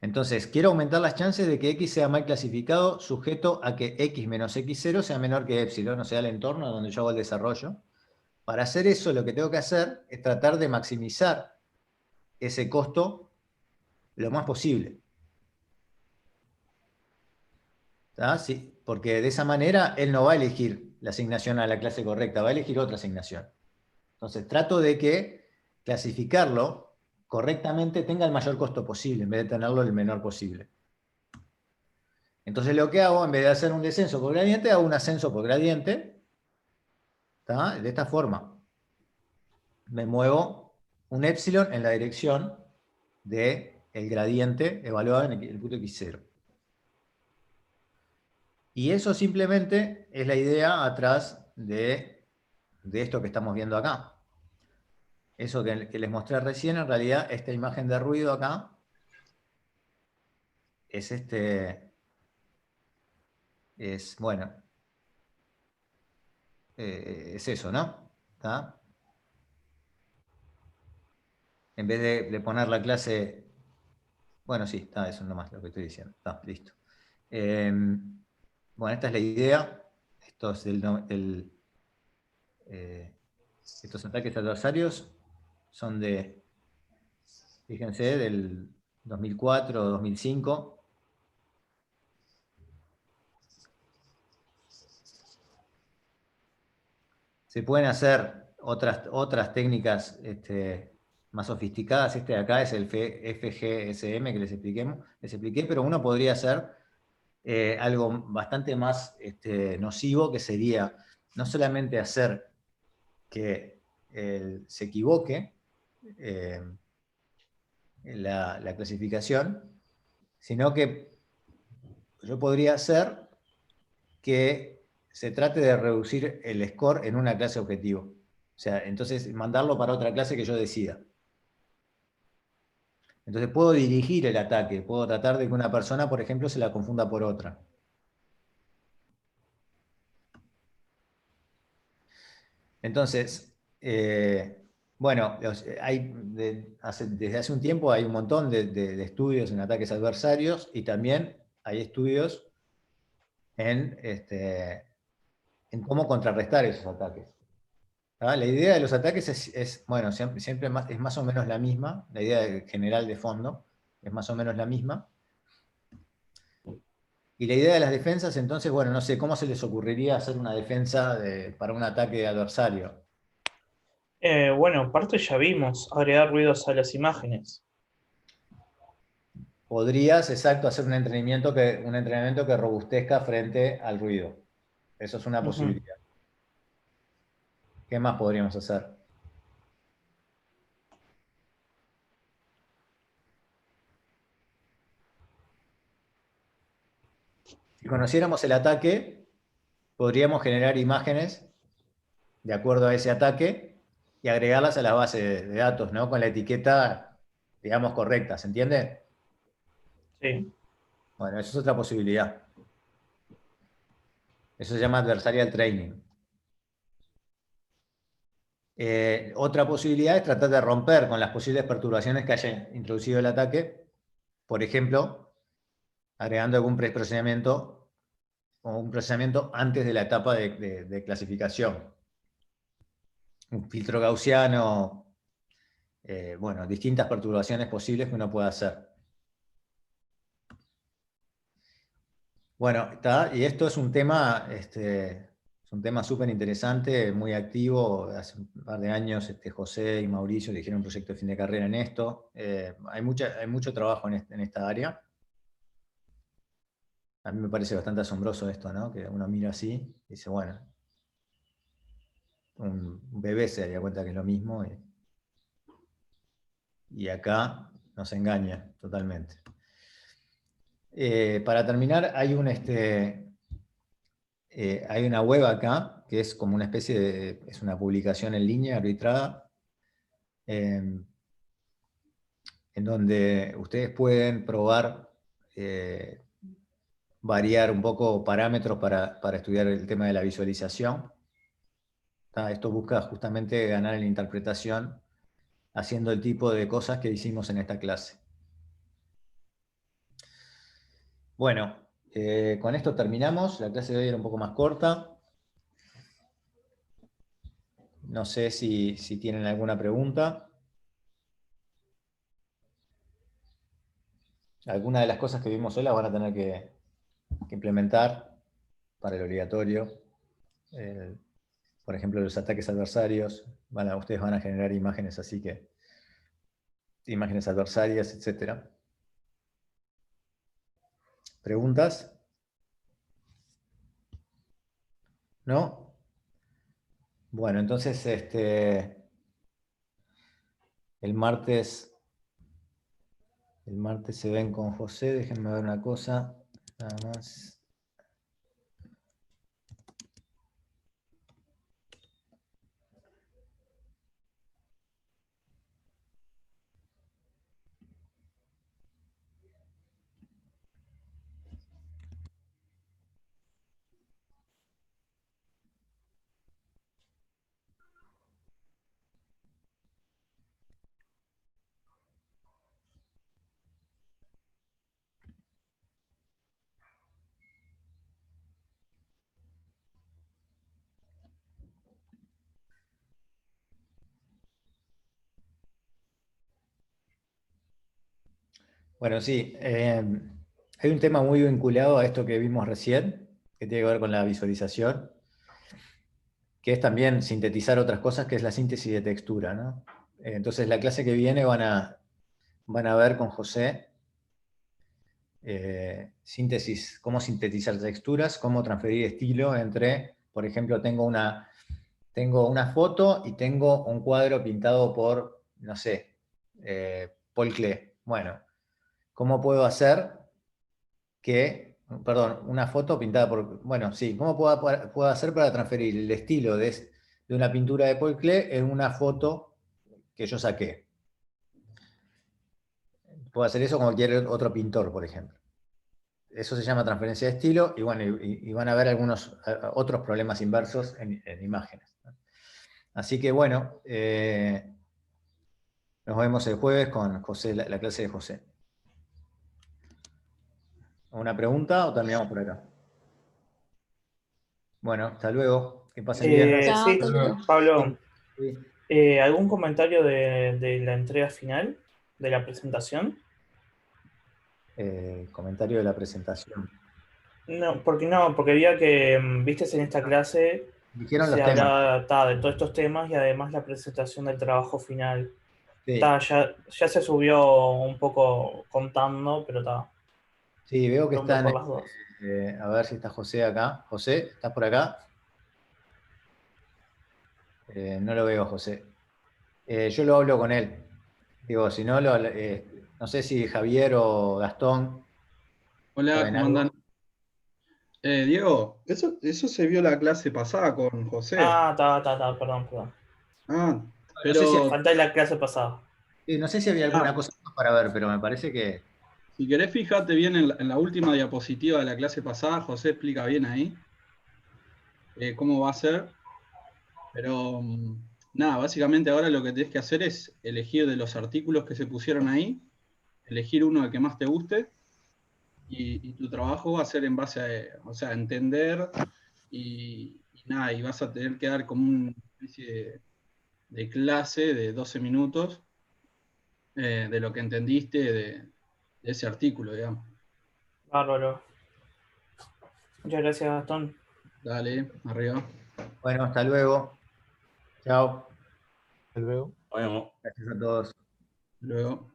Entonces, quiero aumentar las chances de que X sea mal clasificado, sujeto a que X menos X0 sea menor que Epsilon, o sea, el entorno donde yo hago el desarrollo. Para hacer eso, lo que tengo que hacer es tratar de maximizar ese costo lo más posible. ¿Tá? Sí, porque de esa manera él no va a elegir la asignación a la clase correcta, va a elegir otra asignación. Entonces, trato de que clasificarlo correctamente tenga el mayor costo posible, en vez de tenerlo el menor posible. Entonces lo que hago, en vez de hacer un descenso por gradiente, hago un ascenso por gradiente, ¿tá? De esta forma. Me muevo un epsilon en la dirección del gradiente evaluado en el punto x0. Y eso simplemente es la idea atrás de esto que estamos viendo acá. Eso que les mostré recién, en realidad, esta imagen de ruido acá, bueno, es eso, ¿no? ¿Tá? En vez de poner la clase... Bueno, sí, está, eso nomás lo que estoy diciendo. Está, listo. Bueno, esta es la idea. Esto es estos ataques adversarios son fíjense, del 2004 o 2005. Se pueden hacer otras técnicas más sofisticadas. Este de acá es el FGSM que les expliqué, pero uno podría hacer algo bastante más nocivo, que sería no solamente hacer que se equivoque la clasificación, sino que yo podría hacer que se trate de reducir el score en una clase objetivo. O sea, entonces mandarlo para otra clase que yo decida. Entonces puedo dirigir el ataque, puedo tratar de que una persona, por ejemplo, se la confunda por otra. Entonces, bueno, desde hace un tiempo hay un montón de estudios en ataques adversarios, y también hay estudios en cómo contrarrestar esos ataques. ¿Ah? La idea de los ataques bueno, siempre es más o menos la misma, la idea general de fondo es más o menos la misma. Y la idea de las defensas, entonces, bueno, no sé, ¿cómo se les ocurriría hacer una defensa para un ataque adversario? Bueno, parte ya vimos, agregar ruidos a las imágenes. Podrías, exacto, hacer un entrenamiento que robustezca frente al ruido. Eso es una posibilidad. ¿Qué más podríamos hacer? Si conociéramos el ataque, podríamos generar imágenes de acuerdo a ese ataque y agregarlas a la base de datos, ¿no? Con la etiqueta, digamos, correcta, ¿se entiende? Sí. Bueno, eso es otra posibilidad. Eso se llama adversarial training. Otra posibilidad es tratar de romper con las posibles perturbaciones que haya introducido el ataque, por ejemplo, agregando algún preprocesamiento o un procesamiento antes de la etapa de clasificación. Un filtro gaussiano, bueno, distintas perturbaciones posibles que uno puede hacer. Bueno, y esto es un tema súper interesante, muy activo. Hace un par de años José y Mauricio dirigieron un proyecto de fin de carrera en esto. Hay mucho trabajo en esta área. A mí me parece bastante asombroso esto, ¿no? Que uno mira así y dice, bueno, un bebé se daría cuenta que es lo mismo y acá nos engaña totalmente. Para terminar, hay una web acá, que es como una especie es una publicación en línea arbitrada, en donde ustedes pueden probar, variar un poco parámetros para estudiar el tema de la visualización. Esto busca justamente ganar en la interpretación, haciendo el tipo de cosas que hicimos en esta clase. Bueno, con esto terminamos. La clase de hoy era un poco más corta. No sé si tienen alguna pregunta. Algunas de las cosas que vimos hoy las van a tener que implementar para el obligatorio. Por ejemplo, los ataques adversarios. Ustedes van a generar imágenes así que... imágenes adversarias, etc. ¿Preguntas? ¿No? Bueno, entonces el martes se ven con José. Déjenme ver una cosa, nada más. Bueno, sí, hay un tema muy vinculado a esto que vimos recién, que tiene que ver con la visualización, que es también sintetizar otras cosas, que es la síntesis de textura, ¿no? Entonces, la clase que viene van a ver con José síntesis, cómo sintetizar texturas, cómo transferir estilo entre, por ejemplo, tengo una foto y tengo un cuadro pintado por, no sé, Paul Klee. Bueno, ¿cómo puedo hacer una foto pintada por... Bueno, sí, ¿cómo puedo hacer para transferir el estilo de una pintura de Paul Klee en una foto que yo saqué? Puedo hacer eso con cualquier otro pintor, por ejemplo. Eso se llama transferencia de estilo, y bueno, y van a haber algunos otros problemas inversos en imágenes. Así que bueno, nos vemos el jueves con José, la clase de José. ¿Una pregunta o terminamos por acá? Bueno, hasta luego. Que pasen bien. Chao, Sí, hasta luego. Pablo, Sí. ¿algún comentario de la entrega final, de la presentación? Comentario de la presentación. No, porque había que, viste, en esta clase Dijeron se los temas. hablaba de todos estos temas y además la presentación del trabajo final. Sí. Ya se subió un poco contando, pero está. Sí, veo que están. Por las dos. A ver si está José acá. José, ¿estás por acá? No lo veo, José. Yo lo hablo con él. Digo, si no, no sé si Javier o Gastón. Hola, ¿saben ¿cómo algo? andan? Diego, eso se vio la clase pasada con José. Perdón. Ah, No sé si, pero Falta la clase pasada. no sé si había alguna cosa más para ver, pero me parece que... si querés fíjate bien en la última diapositiva de la clase pasada, José explica bien ahí cómo va a ser. Pero nada, básicamente ahora lo que tenés que hacer es elegir de los artículos que se pusieron ahí, elegir uno que más te guste, y tu trabajo va a ser en base a entender y nada, y vas a tener que dar como una especie de clase de 12 minutos de lo que entendiste de ese artículo, digamos. Bárbaro. Muchas gracias, Gastón. Dale, arriba. Bueno, hasta luego. Chao. Hasta luego. Nos vemos. Gracias a todos. Luego.